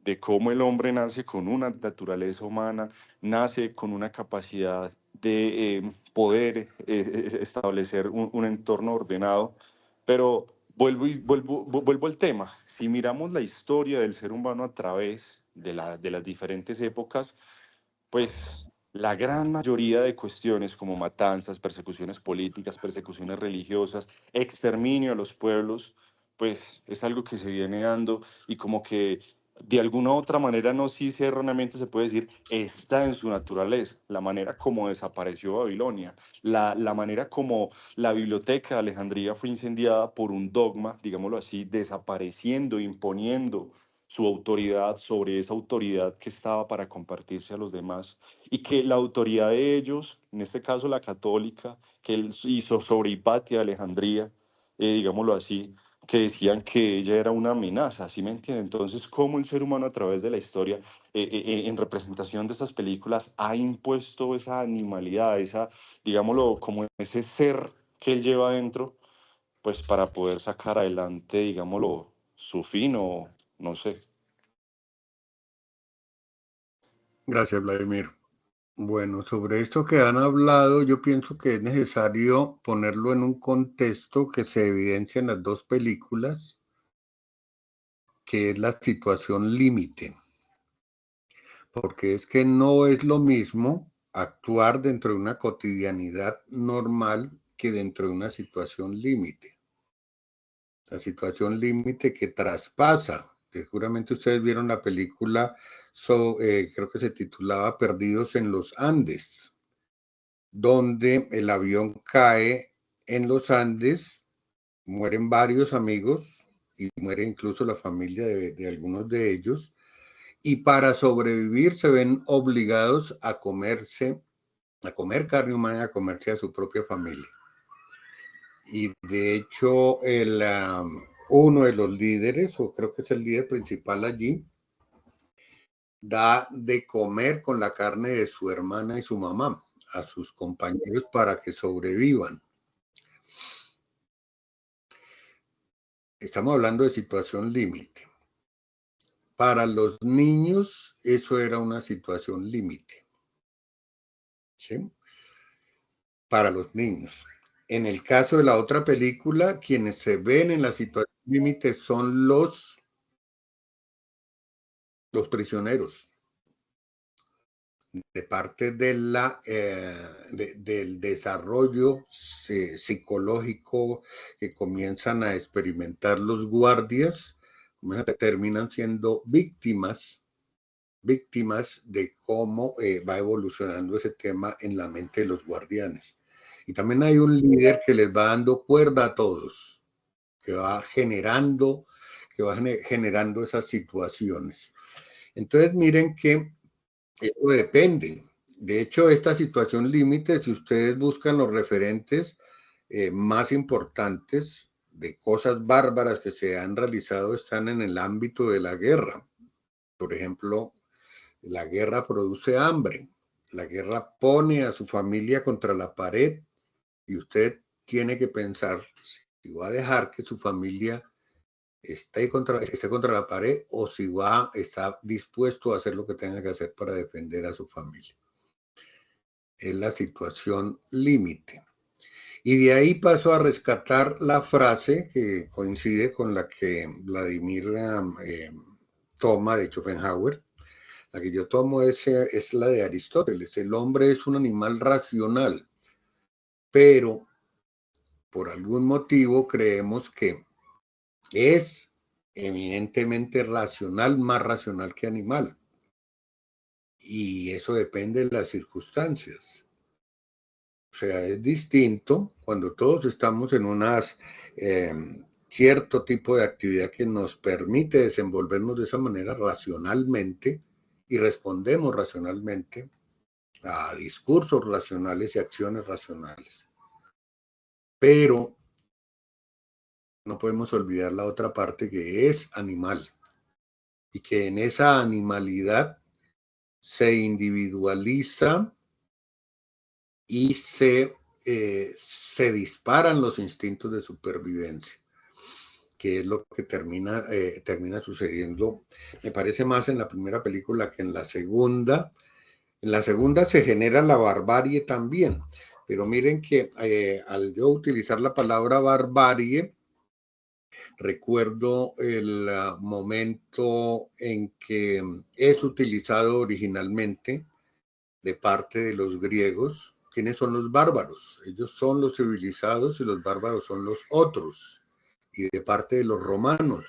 de cómo el hombre nace con una naturaleza humana, nace con una capacidad de poder establecer un entorno ordenado, pero vuelvo al tema. Si miramos la historia del ser humano a través de las diferentes épocas, pues la gran mayoría de cuestiones como matanzas, persecuciones políticas, persecuciones religiosas, exterminio a los pueblos, pues es algo que se viene dando y como que de alguna u otra manera, no sí si erróneamente se puede decir, está en su naturaleza, la manera como desapareció Babilonia, la manera como la biblioteca de Alejandría fue incendiada por un dogma, digámoslo así, desapareciendo, imponiendo su autoridad sobre esa autoridad que estaba para compartirse a los demás, y que la autoridad de ellos, en este caso la católica, que él hizo sobre Hipatia de Alejandría, digámoslo así, que decían que ella era una amenaza, ¿sí me entienden? Entonces, cómo el ser humano a través de la historia, en representación de estas películas, ha impuesto esa animalidad, esa, digámoslo, como ese ser que él lleva adentro, pues para poder sacar adelante, digámoslo, su fin o no sé. Gracias, Vladimir. Bueno, sobre esto que han hablado, yo pienso que es necesario ponerlo en un contexto que se evidencia en las dos películas, que es la situación límite. Porque es que no es lo mismo actuar dentro de una cotidianidad normal que dentro de una situación límite. La situación límite que traspasa. Seguramente ustedes vieron la película, creo que se titulaba Perdidos en los Andes, donde el avión cae en los Andes, mueren varios amigos y muere incluso la familia de algunos de ellos, y para sobrevivir se ven obligados a comer carne humana, a comerse a su propia familia. Y de hecho, uno de los líderes, o creo que es el líder principal allí, da de comer con la carne de su hermana y su mamá a sus compañeros para que sobrevivan. Estamos hablando de situación límite. Para los niños, eso era una situación límite. ¿Sí? Para los niños. En el caso de la otra película, quienes se ven en la situación límite son los prisioneros, de parte del desarrollo psicológico que comienzan a experimentar los guardias, terminan siendo víctimas de cómo va evolucionando ese tema en la mente de los guardianes. Y también hay un líder que les va dando cuerda a todos, que va generando esas situaciones. Entonces miren que eso depende. De hecho, esta situación límite, si ustedes buscan los referentes más importantes de cosas bárbaras que se han realizado, están en el ámbito de la guerra. Por ejemplo, la guerra produce hambre. La guerra pone a su familia contra la pared y usted tiene que pensar si va a dejar que su familia esté contra la pared o si está dispuesto a hacer lo que tenga que hacer para defender a su familia. Es la situación límite. Y de ahí paso a rescatar la frase que coincide con la que Vladimir toma de Schopenhauer. La que yo tomo es la de Aristóteles. El hombre es un animal racional, pero por algún motivo creemos que es eminentemente racional, más racional que animal. Y eso depende de las circunstancias. O sea, es distinto cuando todos estamos en cierto tipo de actividad que nos permite desenvolvernos de esa manera racionalmente y respondemos racionalmente a discursos racionales y acciones racionales. Pero no podemos olvidar la otra parte que es animal y que en esa animalidad se individualiza y se disparan los instintos de supervivencia. que es lo que termina sucediendo, me parece más en la primera película que en la segunda. En la segunda se genera la barbarie también, pero miren que al yo utilizar la palabra barbarie, recuerdo el momento en que es utilizado originalmente de parte de los griegos. ¿Quiénes son los bárbaros? Ellos son los civilizados y los bárbaros son los otros. Y de parte de los romanos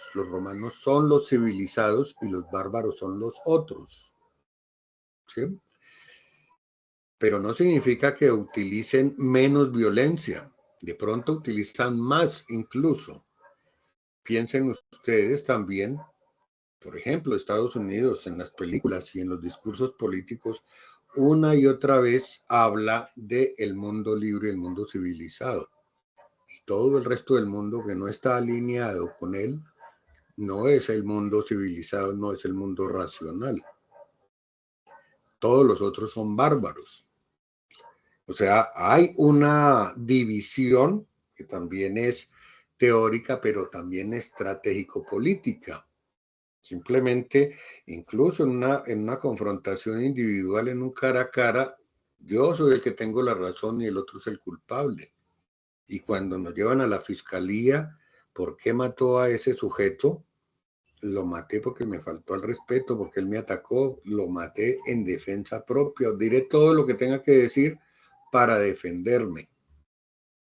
son los civilizados y los bárbaros son los otros. ¿Sí? Pero no significa que utilicen menos violencia. De pronto utilizan más incluso. Piensen ustedes también, por ejemplo, Estados Unidos en las películas y en los discursos políticos una y otra vez habla del mundo libre, el mundo civilizado. Y todo el resto del mundo que no está alineado con él no es el mundo civilizado, no es el mundo racional. Todos los otros son bárbaros. O sea, hay una división que también es teórica, pero también estratégico-política. Simplemente, incluso en una confrontación individual, en un cara a cara, yo soy el que tengo la razón y el otro es el culpable. Y cuando nos llevan a la fiscalía, ¿por qué mató a ese sujeto? Lo maté porque me faltó al respeto, porque él me atacó, lo maté en defensa propia. Diré todo lo que tenga que decir para defenderme,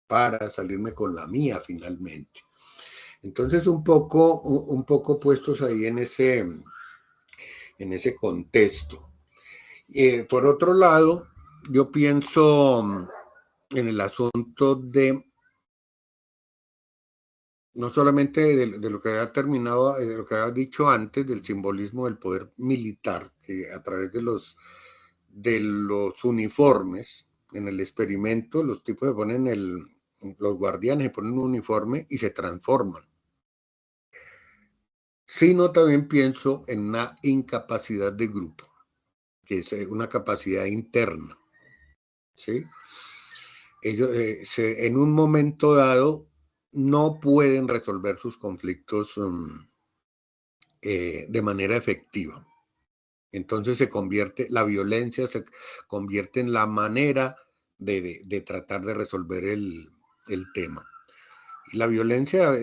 para salirme con la mía finalmente. Entonces, un poco puestos ahí en ese contexto. Por otro lado, yo pienso en el asunto de no solamente de lo que había terminado, de lo que había dicho antes, del simbolismo del poder militar, que a través de los uniformes, en el experimento, los tipos se ponen los guardianes se ponen un uniforme y se transforman. Sino también pienso en una incapacidad de grupo, que es una capacidad interna, ¿sí? Ellos en un momento dado no pueden resolver sus conflictos de manera efectiva. Entonces la violencia se convierte en la manera de tratar de resolver el tema. Y la violencia,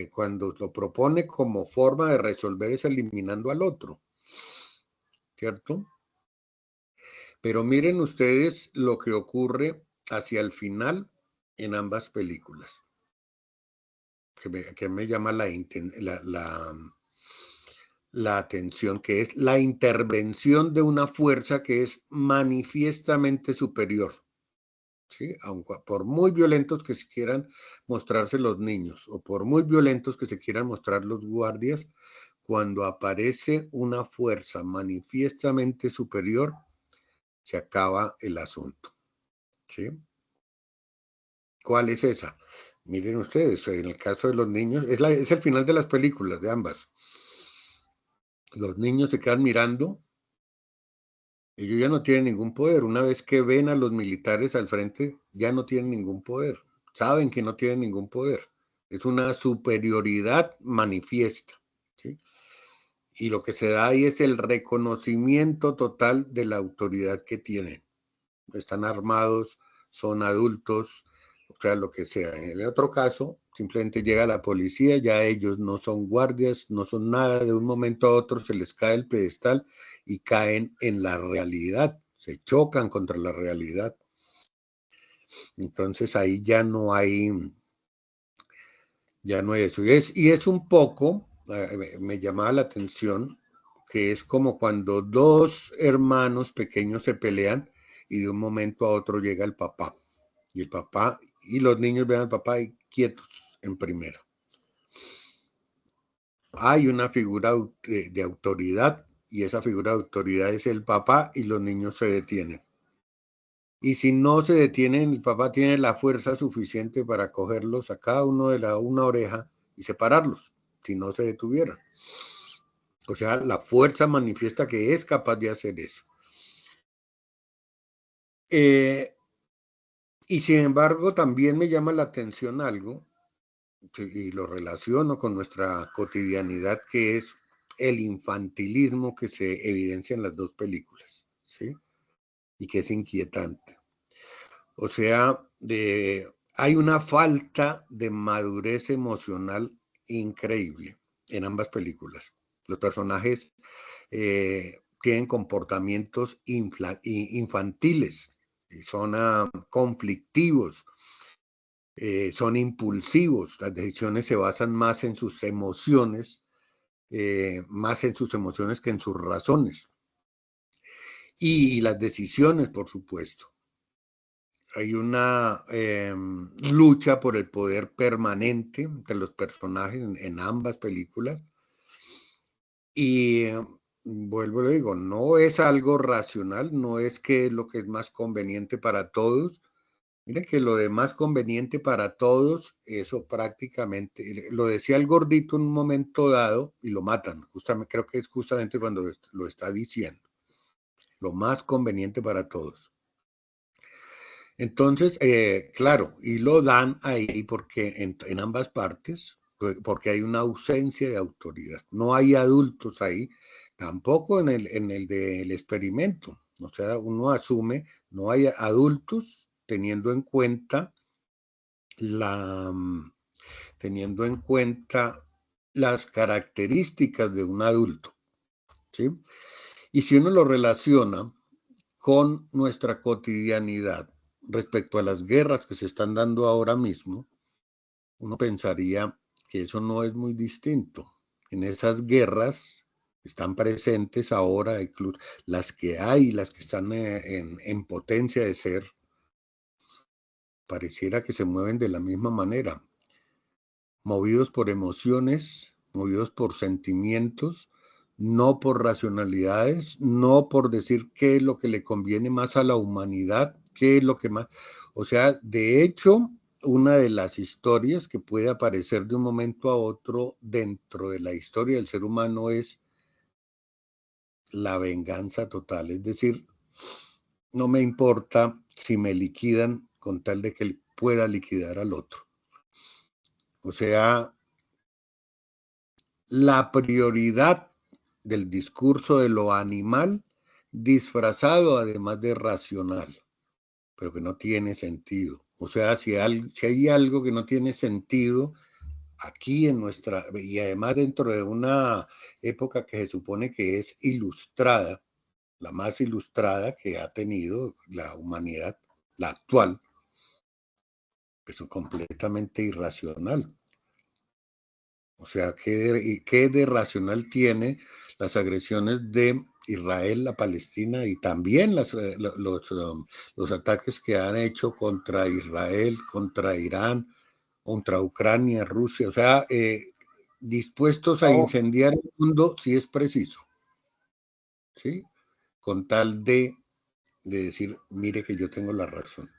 cuando lo propone como forma de resolver, es eliminando al otro, ¿cierto? Pero miren ustedes lo que ocurre hacia el final en ambas películas, que me llama la atención, que es la intervención de una fuerza que es manifiestamente superior, ¿sí? Aunque por muy violentos que se quieran mostrarse los niños o por muy violentos que se quieran mostrar los guardias, cuando aparece una fuerza manifiestamente superior, se acaba el asunto, ¿sí? ¿Cuál es esa? Miren ustedes, en el caso de los niños, es el final de las películas, de ambas. Los niños se quedan mirando, ellos ya no tienen ningún poder. Una vez que ven a los militares al frente, ya no tienen ningún poder. Saben que no tienen ningún poder. Es una superioridad manifiesta, ¿sí? Y lo que se da ahí es el reconocimiento total de la autoridad que tienen. Están armados, son adultos, o sea, lo que sea. En el otro caso, simplemente llega la policía, ya ellos no son guardias, no son nada, de un momento a otro se les cae el pedestal y caen en la realidad, se chocan contra la realidad. Entonces ahí ya no hay eso. Y es un poco, me llamaba la atención, que es como cuando dos hermanos pequeños se pelean y de un momento a otro llega el papá. Y el papá y los niños ven al papá y quietos en primera. Hay una figura de autoridad y esa figura de autoridad es el papá y los niños se detienen. Y si no se detienen, el papá tiene la fuerza suficiente para cogerlos a cada uno de una oreja y separarlos, si no se detuvieran. O sea, la fuerza manifiesta que es capaz de hacer eso. Y sin embargo, también me llama la atención algo, y lo relaciono con nuestra cotidianidad, que es el infantilismo que se evidencia en las dos películas, ¿sí? Y que es inquietante. O sea, hay una falta de madurez emocional increíble en ambas películas. Los personajes tienen comportamientos infantiles, son conflictivos, son impulsivos. Las decisiones se basan más en sus emociones, que en sus razones. Y las decisiones, por supuesto. Hay una lucha por el poder permanente entre los personajes en ambas películas. Y vuelvo y digo, no es algo racional, no es que es lo que es más conveniente para todos. Mira que lo de más conveniente para todos, eso prácticamente, lo decía el gordito en un momento dado y lo matan. Justamente, creo que es justamente cuando lo está diciendo. Lo más conveniente para todos. Entonces, claro, y lo dan ahí porque en ambas partes, porque hay una ausencia de autoridad. No hay adultos ahí, tampoco en el del experimento. O sea, uno asume, no hay adultos teniendo en cuenta las características de un adulto, ¿sí? Y si uno lo relaciona con nuestra cotidianidad respecto a las guerras que se están dando ahora mismo, uno pensaría que eso no es muy distinto. En esas guerras están presentes ahora, incluso las que hay, las que están en potencia de ser, pareciera que se mueven de la misma manera, movidos por emociones, movidos por sentimientos, no por racionalidades, no por decir qué es lo que le conviene más a la humanidad, qué es lo que más... O sea, de hecho, una de las historias que puede aparecer de un momento a otro dentro de la historia del ser humano es la venganza total. Es decir, no me importa si me liquidan con tal de que él pueda liquidar al otro. O sea, la prioridad del discurso de lo animal disfrazado además de racional, pero que no tiene sentido. O sea, si hay algo que no tiene sentido aquí en nuestra, y además dentro de una época que se supone que es ilustrada, la más ilustrada que ha tenido la humanidad, la actual, es completamente irracional. O sea, ¿qué de racional tiene las agresiones de Israel a Palestina y también los ataques que han hecho contra Israel, contra Irán, contra Ucrania, Rusia? O sea, dispuestos a incendiar el mundo si es preciso, ¿sí? Con tal de decir, mire que yo tengo la razón.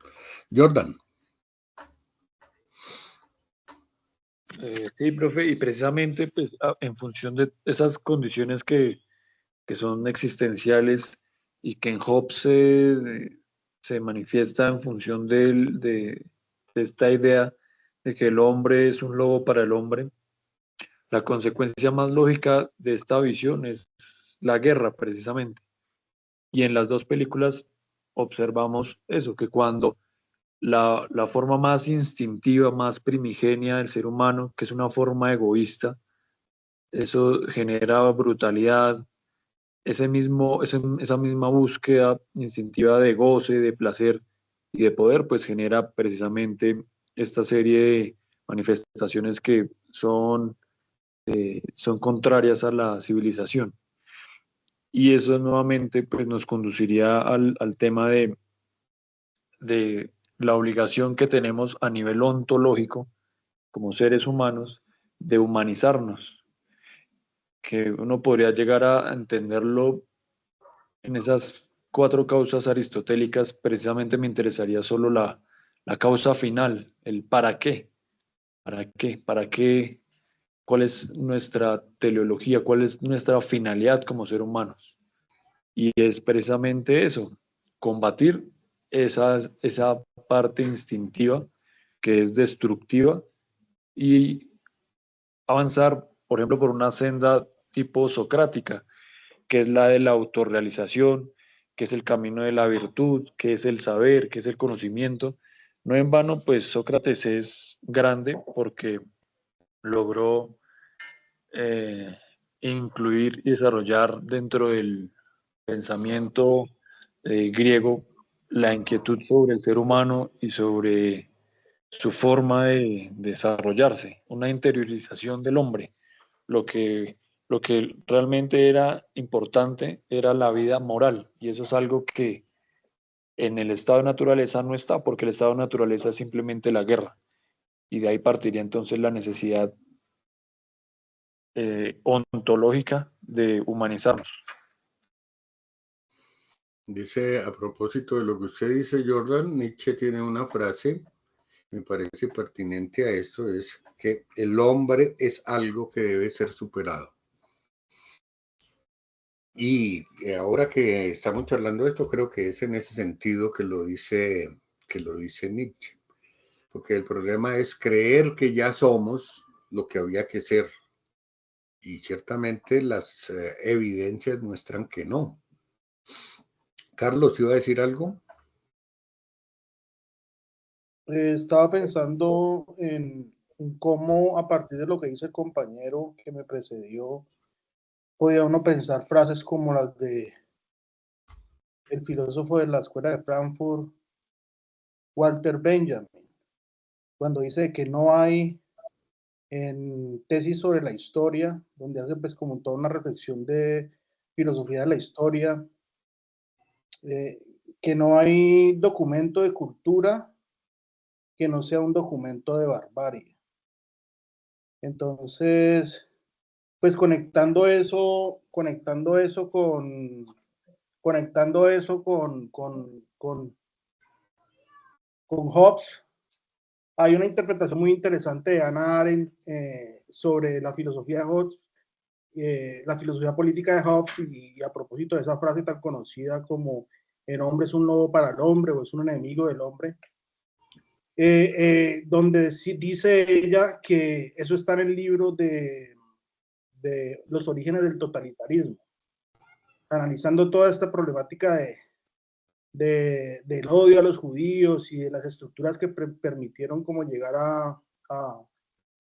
Jordan. Sí, profe, y precisamente pues, en función de esas condiciones que son existenciales y que en Hobbes se manifiesta en función de esta idea de que el hombre es un lobo para el hombre, la consecuencia más lógica de esta visión es la guerra, precisamente. Y en las dos películas observamos eso, que cuando la forma más instintiva, más primigenia del ser humano, que es una forma egoísta, eso genera brutalidad, esa misma búsqueda instintiva de goce, de placer y de poder, pues genera precisamente esta serie de manifestaciones que son contrarias a la civilización. Y eso nuevamente pues, nos conduciría al tema de la obligación que tenemos a nivel ontológico como seres humanos de humanizarnos, que uno podría llegar a entenderlo en esas 4 causas aristotélicas. Precisamente me interesaría solo la causa final, el para qué, cuál es nuestra teleología, cuál es nuestra finalidad como seres humanos. Y es precisamente eso, combatir esa parte instintiva que es destructiva y avanzar, por ejemplo, por una senda tipo socrática, que es la de la autorrealización, que es el camino de la virtud, que es el saber, que es el conocimiento. No en vano, pues Sócrates es grande porque logró incluir y desarrollar dentro del pensamiento griego la inquietud sobre el ser humano y sobre su forma de desarrollarse, una interiorización del hombre. Lo que, lo que realmente era importante era la vida moral, y eso es algo que en el estado de naturaleza no está, porque el estado de naturaleza es simplemente la guerra, y de ahí partiría entonces la necesidad ontológica de humanizarnos. Dice, a propósito de lo que usted dice, Jordan, Nietzsche tiene una frase, me parece pertinente a esto, es que el hombre es algo que debe ser superado. Y ahora que estamos charlando de esto, creo que es en ese sentido que lo dice Nietzsche. Porque el problema es creer que ya somos lo que había que ser. Y ciertamente las evidencias muestran que no. Carlos, ¿iba a decir algo? Estaba pensando en cómo, a partir de lo que dice el compañero que me precedió, podía uno pensar frases como las de el filósofo de la escuela de Frankfurt, Walter Benjamin, cuando dice que no hay en tesis sobre la historia, donde hace pues como toda una reflexión de filosofía de la historia, que no hay documento de cultura que no sea un documento de barbarie. Entonces, pues conectando eso con Hobbes, hay una interpretación muy interesante de Hannah Arendt sobre la filosofía de Hobbes, la filosofía política de Hobbes, y a propósito de esa frase tan conocida como el hombre es un lobo para el hombre o es un enemigo del hombre, donde dice ella que eso está en el libro de los orígenes del totalitarismo, analizando toda esta problemática del odio a los judíos y de las estructuras que permitieron como llegar a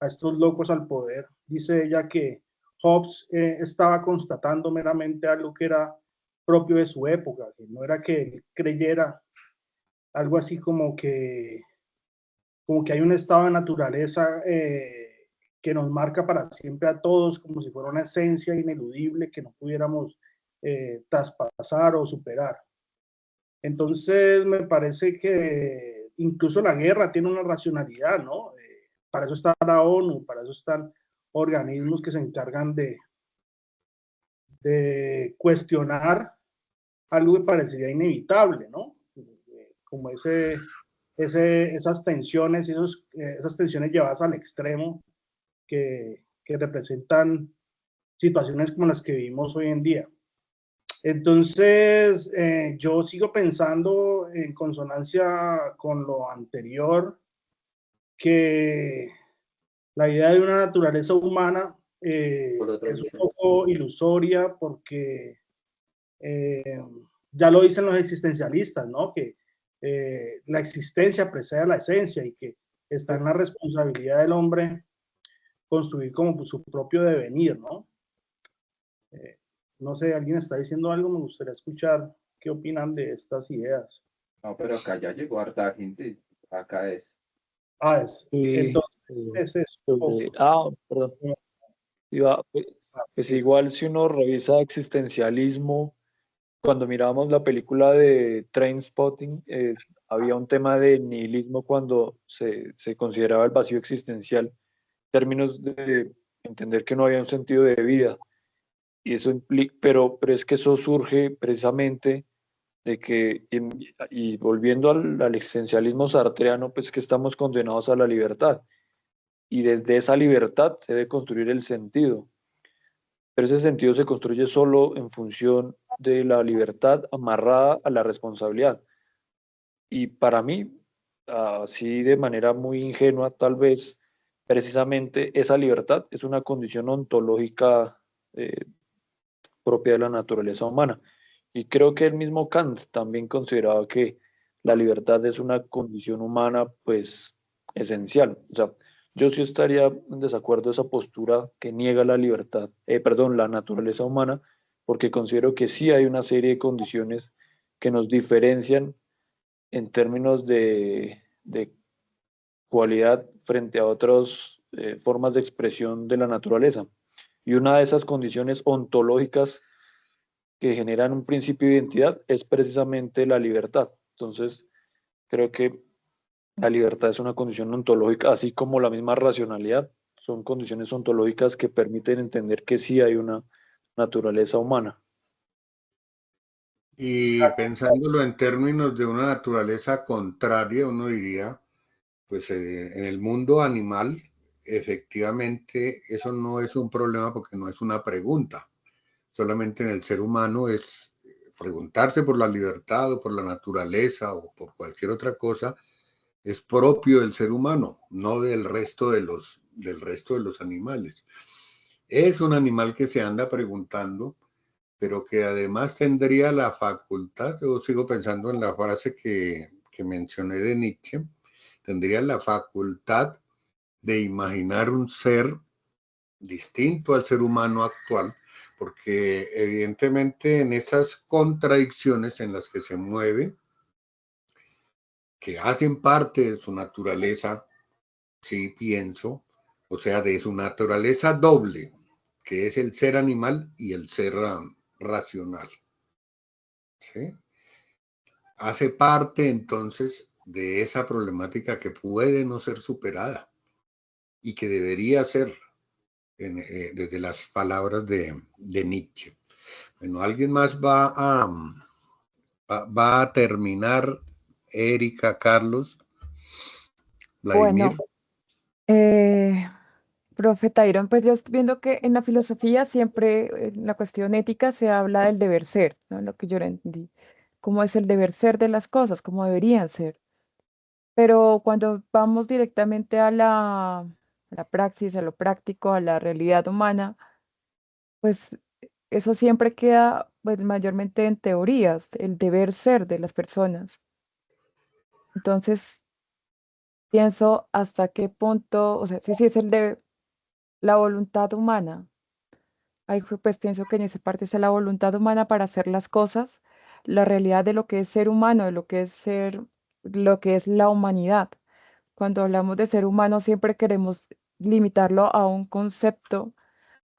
estos locos al poder. Dice ella que Hobbes estaba constatando meramente algo que era propio de su época, que no era que él creyera algo así como que hay un estado de naturaleza que nos marca para siempre a todos, como si fuera una esencia ineludible que no pudiéramos traspasar o superar. Entonces, me parece que incluso la guerra tiene una racionalidad, ¿no? Para eso está la ONU, para eso están organismos que se encargan de cuestionar algo que parecería inevitable, ¿no? Como esas tensiones, esas tensiones llevadas al extremo que representan situaciones como las que vivimos hoy en día. Entonces, yo sigo pensando en consonancia con lo anterior, que la idea de una naturaleza humana es un poco ilusoria porque ya lo dicen los existencialistas, ¿no? Que la existencia precede a la esencia y que está en la responsabilidad del hombre construir como su propio devenir, ¿no? No sé, alguien está diciendo algo, me gustaría escuchar qué opinan de estas ideas. No, pero acá ya llegó harta gente, acá es. Entonces es eso. Perdón. Pues igual si uno revisa existencialismo, cuando mirábamos la película de Trainspotting, había un tema de nihilismo cuando se consideraba el vacío existencial, en términos de entender que no había un sentido de vida. Y eso implica, pero es que eso surge precisamente de que, y volviendo al existencialismo sartreano, pues que estamos condenados a la libertad. Y desde esa libertad se debe construir el sentido. Pero ese sentido se construye solo en función de la libertad amarrada a la responsabilidad. Y para mí, así de manera muy ingenua tal vez, precisamente esa libertad es una condición ontológica propia de la naturaleza humana. Y creo que el mismo Kant también consideraba que la libertad es una condición humana, pues, esencial. O sea, yo sí estaría en desacuerdo de esa postura que niega la libertad, perdón, la naturaleza humana, porque considero que sí hay una serie de condiciones que nos diferencian en términos de cualidad frente a otras formas de expresión de la naturaleza. Y una de esas condiciones ontológicas que generan un principio de identidad es precisamente la libertad. Entonces, creo que la libertad es una condición ontológica, así como la misma racionalidad, son condiciones ontológicas que permiten entender que sí hay una naturaleza humana. Y pensándolo en términos de una naturaleza contraria, uno diría, pues en el mundo animal, efectivamente, eso no es un problema porque no es una pregunta. Solamente en el ser humano es preguntarse por la libertad o por la naturaleza o por cualquier otra cosa, es propio del ser humano, no del resto de los animales. Es un animal que se anda preguntando, pero que además tendría la facultad, yo sigo pensando en la frase que mencioné de Nietzsche, tendría la facultad de imaginar un ser distinto al ser humano actual, porque evidentemente en esas contradicciones en las que se mueve, que hacen parte de su naturaleza, sí pienso, o sea, de su naturaleza doble, que es el ser animal y el ser racional. ¿Sí? Hace parte entonces de esa problemática que puede no ser superada y que debería ser desde las palabras de Nietzsche. Bueno, ¿alguien más va a terminar? Erika, Carlos, Vladimir. Bueno, profe Tyron, pues yo estoy viendo que en la filosofía siempre, en la cuestión ética, se habla del deber ser, ¿no? Lo que yo no entendí. Cómo es el deber ser de las cosas, cómo deberían ser. Pero cuando vamos directamente a la praxis, a lo práctico, a la realidad humana, pues eso siempre queda pues, mayormente en teorías, el deber ser de las personas. Entonces, pienso hasta qué punto, o sea, sí es el de la voluntad humana. Ahí pues pienso que en esa parte está la voluntad humana para hacer las cosas, la realidad de lo que es ser humano, de lo que es ser, lo que es la humanidad. Cuando hablamos de ser humano siempre queremos limitarlo a un concepto,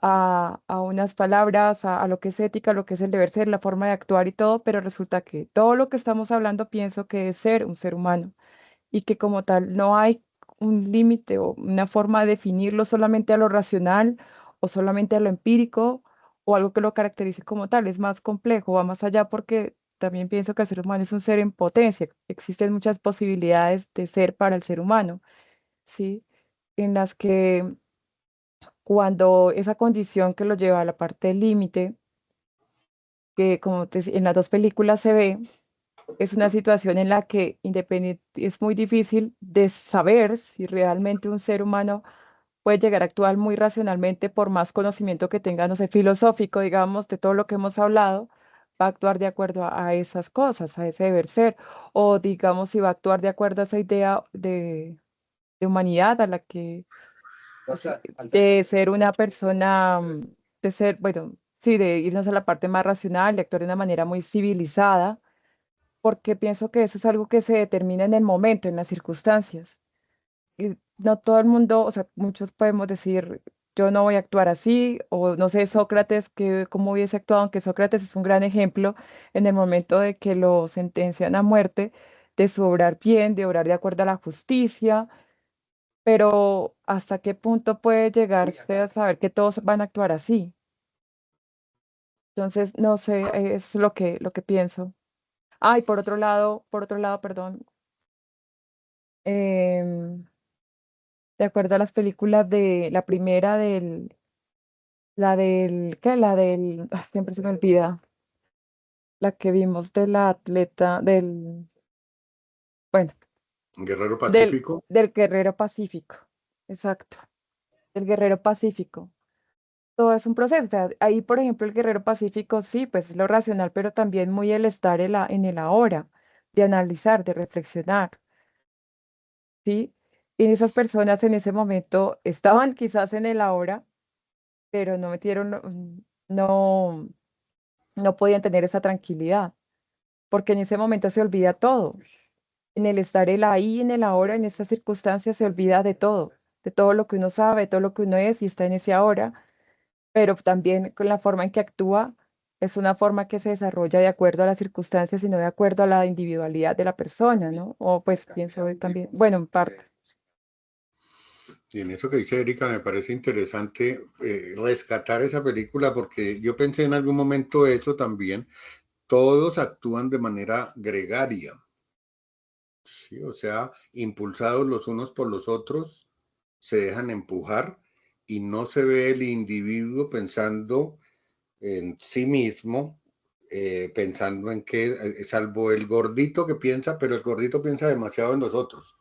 a unas palabras, a lo que es ética, lo que es el deber ser, la forma de actuar y todo, pero resulta que todo lo que estamos hablando pienso que es ser un ser humano y que como tal no hay un límite o una forma de definirlo solamente a lo racional o solamente a lo empírico o algo que lo caracterice como tal. Es más complejo, va más allá porque también pienso que el ser humano es un ser en potencia. Existen muchas posibilidades de ser para el ser humano, ¿sí? En las que cuando esa condición que lo lleva a la parte del límite, que como en las dos películas se ve, es una situación en la que es muy difícil de saber si realmente un ser humano puede llegar a actuar muy racionalmente por más conocimiento que tenga, no sé, filosófico, digamos, de todo lo que hemos hablado, va a actuar de acuerdo a esas cosas, a ese deber ser, o digamos si va a actuar de acuerdo a esa idea de humanidad a la que, de ser una persona, de ser, bueno, sí, de irnos a la parte más racional, de actuar de una manera muy civilizada porque pienso que eso es algo que se determina en el momento, en las circunstancias. Y no todo el mundo, o sea, muchos podemos decir, yo no voy a actuar así, o no sé, Sócrates, que cómo hubiese actuado, aunque Sócrates es un gran ejemplo en el momento de que lo sentencian a muerte, de su obrar bien, de obrar de acuerdo a la justicia, pero ¿hasta qué punto puede llegarse a saber que todos van a actuar así? Entonces, no sé, eso es lo que pienso. Ah, y por otro lado, perdón, em, de acuerdo a las películas de la primera ¿qué? Siempre se me olvida, la que vimos de la atleta, bueno, Guerrero Pacífico. del Guerrero Pacífico. exacto. El guerrero pacífico. Todo es un proceso. O sea, ahí, por ejemplo, el guerrero pacífico, sí, pues es lo racional, pero también muy el estar en el ahora, de analizar, de reflexionar, ¿sí? Y esas personas en ese momento estaban quizás en el ahora, pero no metieron, no, no podían tener esa tranquilidad, porque en ese momento se olvida todo. En el estar el ahí, en el ahora, en esas circunstancias, se olvida de todo lo que uno sabe, de todo lo que uno es y está en ese ahora, pero también con la forma en que actúa es una forma que se desarrolla de acuerdo a las circunstancias y no de acuerdo a la individualidad de la persona, ¿no? O pues pienso yo también, bueno, en parte. Y en eso que dice Erika me parece interesante rescatar esa película porque yo pensé en algún momento eso también. Todos actúan de manera gregaria, ¿sí? O sea, impulsados los unos por los otros, se dejan empujar y no se ve el individuo pensando en sí mismo, pensando en que, salvo el gordito que piensa, pero el gordito piensa demasiado en los otros.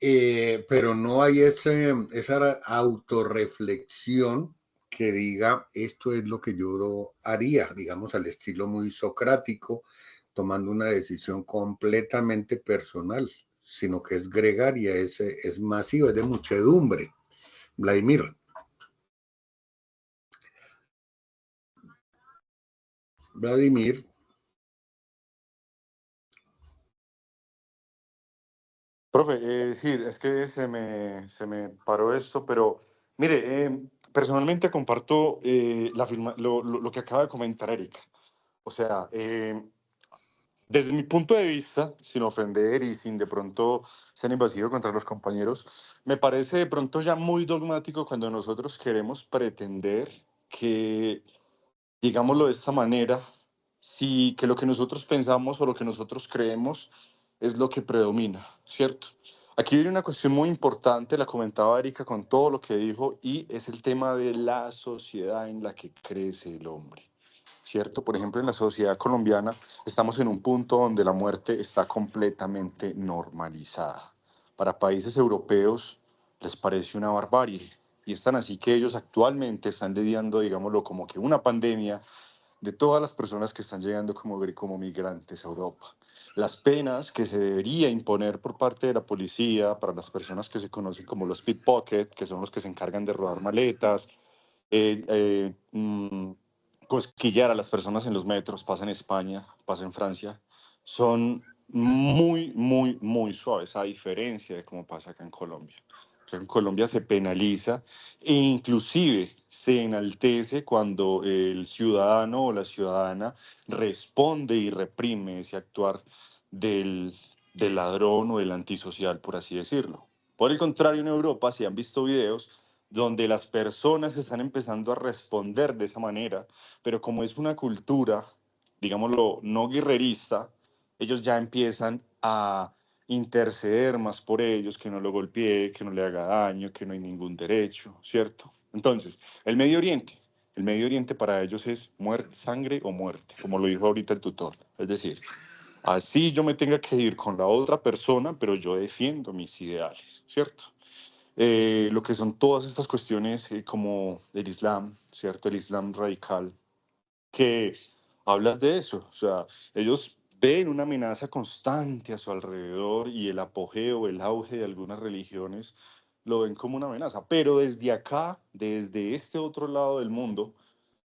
Pero no hay esa autorreflexión que diga esto es lo que yo haría, digamos al estilo muy socrático, tomando una decisión completamente personal, sino que es gregaria, es masiva, es de muchedumbre. Vladimir. Vladimir. Profe, sí, es que se me paró esto, pero mire, personalmente comparto lo que acaba de comentar Erika. O sea, desde mi punto de vista, sin ofender y sin de pronto ser invasivo contra los compañeros, me parece de pronto ya muy dogmático cuando nosotros queremos pretender que, digámoslo de esta manera, sí, que lo que nosotros pensamos o lo que nosotros creemos es lo que predomina, ¿cierto? Aquí viene una cuestión muy importante, la comentaba Erika con todo lo que dijo, y es el tema de la sociedad en la que crece el hombre. ¿Cierto? Por ejemplo, en la sociedad colombiana estamos en un punto donde la muerte está completamente normalizada. Para países europeos les parece una barbarie y están así que ellos actualmente están lidiando, digámoslo, como que una pandemia de todas las personas que están llegando como migrantes a Europa. Las penas que se debería imponer por parte de la policía para las personas que se conocen como los pickpocket, que son los que se encargan de robar maletas, eh, eh, mm, cosquillar a las personas en los metros, pasa en España, pasa en Francia, son muy, muy, muy suaves, a diferencia de cómo pasa acá en Colombia. O sea, en Colombia se penaliza e inclusive se enaltece cuando el ciudadano o la ciudadana responde y reprime ese actuar del, del ladrón o del antisocial, por así decirlo. Por el contrario, en Europa se han visto videos donde las personas están empezando a responder de esa manera, pero como es una cultura, digámoslo, no guerrerista, ellos ya empiezan a interceder más por ellos, que no lo golpee, que no le haga daño, que no hay ningún derecho, ¿cierto? Entonces, el Medio Oriente para ellos es muerte, sangre o muerte, como lo dijo ahorita el tutor. Es decir, así yo me tenga que ir con la otra persona, pero yo defiendo mis ideales, ¿cierto? Lo que son todas estas cuestiones como el Islam, ¿cierto? El Islam radical, que hablas de eso, o sea, ellos ven una amenaza constante a su alrededor y el apogeo, el auge de algunas religiones lo ven como una amenaza, pero desde acá, desde este otro lado del mundo,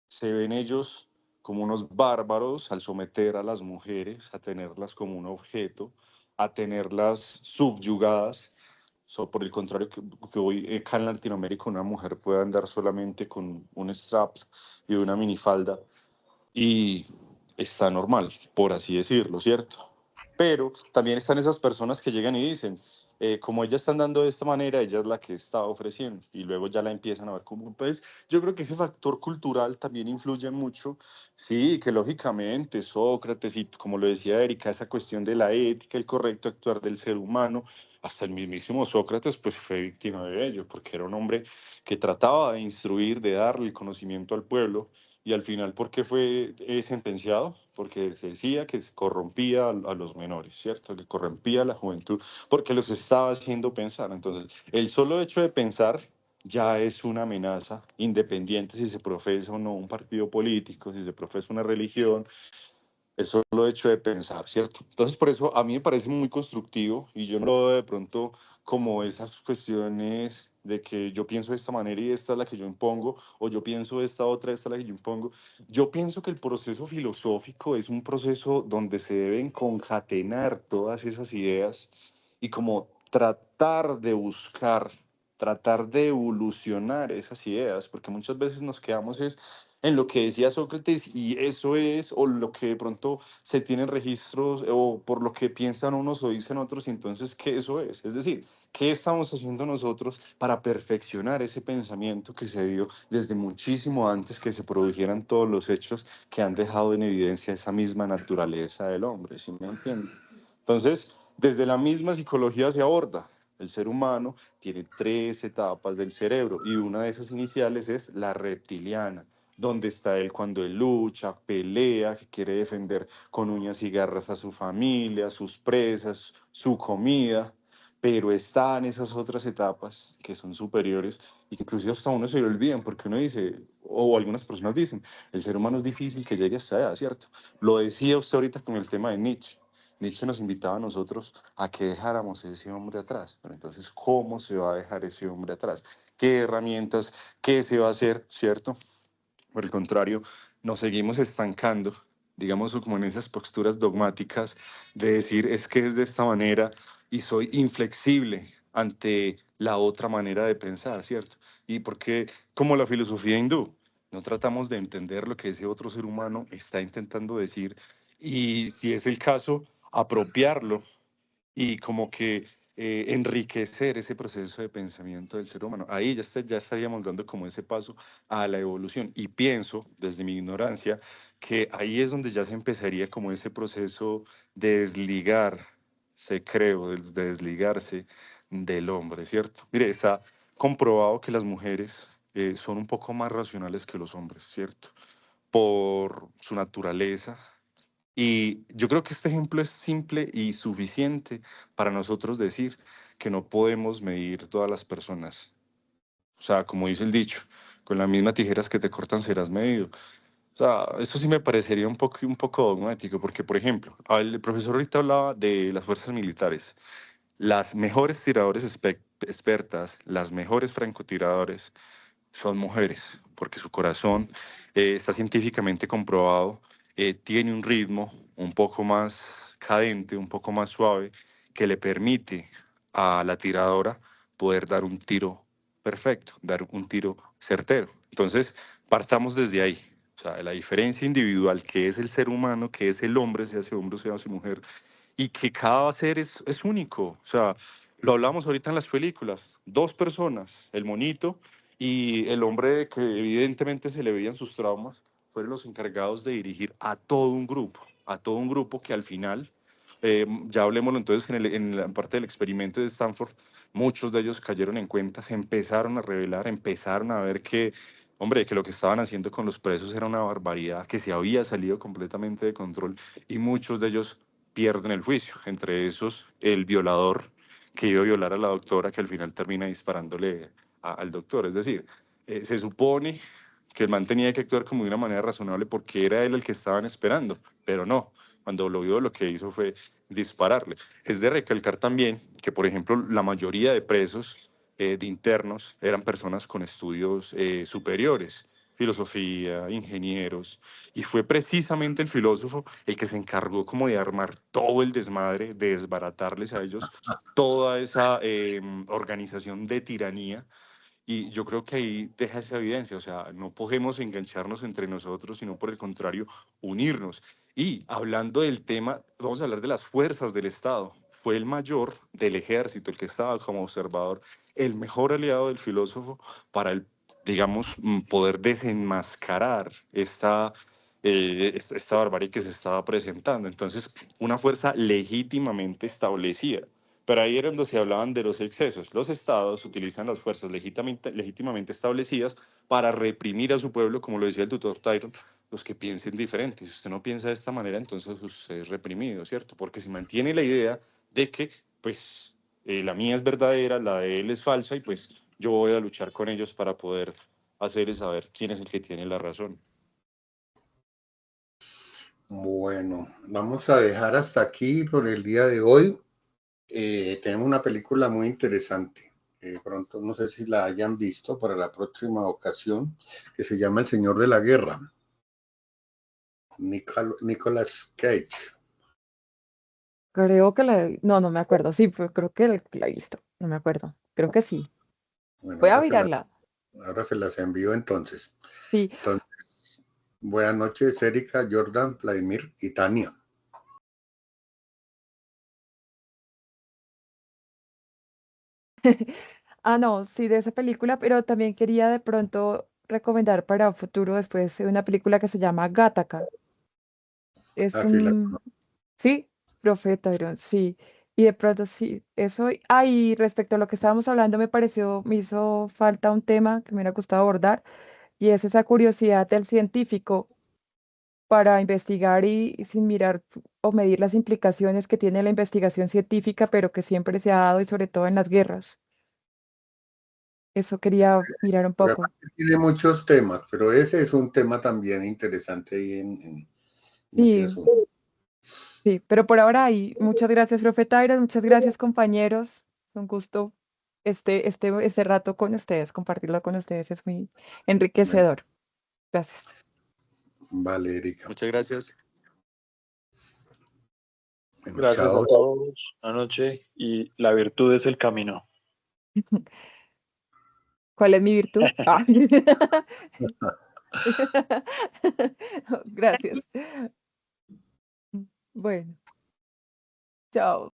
se ven ellos como unos bárbaros al someter a las mujeres, a tenerlas como un objeto, a tenerlas subyugadas. Por el contrario, que hoy acá en Latinoamérica una mujer puede andar solamente con un strap y una minifalda y está normal, por así decirlo, ¿cierto? Pero también están esas personas que llegan y dicen, como ella está andando de esta manera, ella es la que está ofreciendo, y luego ya la empiezan a ver como, pues yo creo que ese factor cultural también influye mucho, sí, que lógicamente Sócrates y como lo decía Erika, esa cuestión de la ética, el correcto actuar del ser humano, hasta el mismísimo Sócrates pues fue víctima de ello, porque era un hombre que trataba de instruir, de darle el conocimiento al pueblo, Y al final, ¿por qué fue sentenciado? Porque se decía que se corrompía a los menores, ¿cierto? Que corrompía a la juventud, porque los estaba haciendo pensar. Entonces, el solo hecho de pensar ya es una amenaza, independiente si se profesa o no un partido político, si se profesa una religión, el solo hecho de pensar, ¿cierto? Entonces, por eso a mí me parece muy constructivo y yo no lo veo de pronto como esas cuestiones de que yo pienso de esta manera y esta es la que yo impongo, o yo pienso de esta otra, esta es la que yo impongo. Yo pienso que el proceso filosófico es un proceso donde se deben concatenar todas esas ideas y como tratar de evolucionar esas ideas, porque muchas veces nos quedamos es en lo que decía Sócrates y eso es, o lo que de pronto se tienen registros, o por lo que piensan unos o dicen otros, y entonces, ¿qué eso es? Es decir, ¿qué estamos haciendo nosotros para perfeccionar ese pensamiento que se dio desde muchísimo antes que se produjeran todos los hechos que han dejado en evidencia esa misma naturaleza del hombre? ¿Sí me entienden? Entonces, desde la misma psicología se aborda. El ser humano tiene 3 etapas del cerebro y una de esas iniciales es la reptiliana, donde está él cuando él lucha, pelea, que quiere defender con uñas y garras a su familia, sus presas, su comida, pero están esas otras etapas que son superiores y que inclusive hasta uno se le olvidan porque uno dice, o algunas personas dicen, el ser humano es difícil que llegue hasta allá, ¿cierto? Lo decía usted ahorita con el tema de Nietzsche. Nietzsche nos invitaba a nosotros a que dejáramos ese hombre atrás. Pero entonces, ¿cómo se va a dejar ese hombre atrás? ¿Qué herramientas? ¿Qué se va a hacer? ¿Cierto? Por el contrario, nos seguimos estancando, digamos, como en esas posturas dogmáticas de decir es que es de esta manera y soy inflexible ante la otra manera de pensar, ¿cierto? Y porque, como la filosofía hindú, no tratamos de entender lo que ese otro ser humano está intentando decir y, si es el caso, apropiarlo y como que enriquecer ese proceso de pensamiento del ser humano. Ahí ya estaríamos dando como ese paso a la evolución. Y pienso, desde mi ignorancia, que ahí es donde ya se empezaría como ese proceso de desligarse, creo, de desligarse del hombre, ¿cierto? Mire, está comprobado que las mujeres son un poco más racionales que los hombres, ¿cierto? Por su naturaleza, y yo creo que este ejemplo es simple y suficiente para nosotros decir que no podemos medir todas las personas. O sea, como dice el dicho, con las mismas tijeras que te cortan serás medido. O sea, eso sí me parecería un poco dogmático, porque, por ejemplo, el profesor ahorita hablaba de las fuerzas militares. Las mejores tiradoras expertas, las mejores francotiradores son mujeres, porque su corazón está científicamente comprobado, tiene un ritmo un poco más cadente, un poco más suave, que le permite a la tiradora poder dar un tiro perfecto, dar un tiro certero. Entonces, partamos desde ahí. O sea, la diferencia individual que es el ser humano, que es el hombre, sea hombre o sea mujer, y que cada ser es único. O sea, lo hablamos ahorita en las películas. 2 personas, el monito y el hombre que evidentemente se le veían sus traumas, fueron los encargados de dirigir a todo un grupo que al final, ya hablemoslo entonces en la parte del experimento de Stanford, muchos de ellos cayeron en cuenta, se empezaron a revelar, empezaron a ver que, hombre, que lo que estaban haciendo con los presos era una barbaridad, que se había salido completamente de control y muchos de ellos pierden el juicio, entre esos el violador que iba a violar a la doctora, que al final termina disparándole al doctor. Es decir, se supone que el man tenía que actuar como de una manera razonable porque era él el que estaban esperando, pero no, cuando lo vio lo que hizo fue dispararle. Es de recalcar también que, por ejemplo, la mayoría de presos, de internos, eran personas con estudios superiores, filosofía, ingenieros, y fue precisamente el filósofo el que se encargó como de armar todo el desmadre, de desbaratarles a ellos toda esa organización de tiranía. Y yo creo que ahí deja esa evidencia, o sea, no podemos engancharnos entre nosotros, sino por el contrario, unirnos. Y hablando del tema, vamos a hablar de las fuerzas del Estado. Fue el mayor del ejército, el que estaba como observador, el mejor aliado del filósofo para el, digamos, poder desenmascarar esta barbarie que se estaba presentando. Entonces, una fuerza legítimamente establecida. Pero ahí era donde se hablaban de los excesos. Los estados utilizan las fuerzas legítimamente establecidas para reprimir a su pueblo, como lo decía el tutor Tyron, los que piensen diferente. Si usted no piensa de esta manera, entonces usted es reprimido, ¿cierto? Porque se mantiene la idea de que, pues, la mía es verdadera, la de él es falsa, y pues yo voy a luchar con ellos para poder hacerles saber quién es el que tiene la razón. Bueno, vamos a dejar hasta aquí por el día de hoy. Tenemos una película muy interesante. Pronto, no sé si la hayan visto para la próxima ocasión, que se llama El Señor de la Guerra. Nicolas Cage. Creo que no me acuerdo. Sí, creo que la he visto. No me acuerdo. Creo que sí. Bueno, Voy a mirarla. ahora se las envío entonces. Sí. Entonces, buenas noches, Erika, Jordan, Vladimir y Tania. No, sí, de esa película, pero también quería de pronto recomendar para un futuro después una película que se llama Gattaca. Es Sí, sí, profe Tyron, sí. Y de pronto sí, eso. Y respecto a lo que estábamos hablando, me hizo falta un tema que me hubiera gustado abordar, y es esa curiosidad del científico para investigar y sin mirar o medir las implicaciones que tiene la investigación científica, pero que siempre se ha dado y sobre todo en las guerras. Eso quería mirar un poco. Tiene muchos temas, pero ese es un tema también interesante ahí en ese Sí, asunto. sí, pero por ahora ahí. Muchas gracias, profe Tyron, muchas gracias, compañeros. Un gusto este rato con ustedes, compartirlo con ustedes es muy enriquecedor. Gracias. Vale, Erika. Muchas gracias. Bueno, Gracias chao. a todos. Buenas noches. Y la virtud es el camino. ¿Cuál es mi virtud? Gracias. Bueno, chao.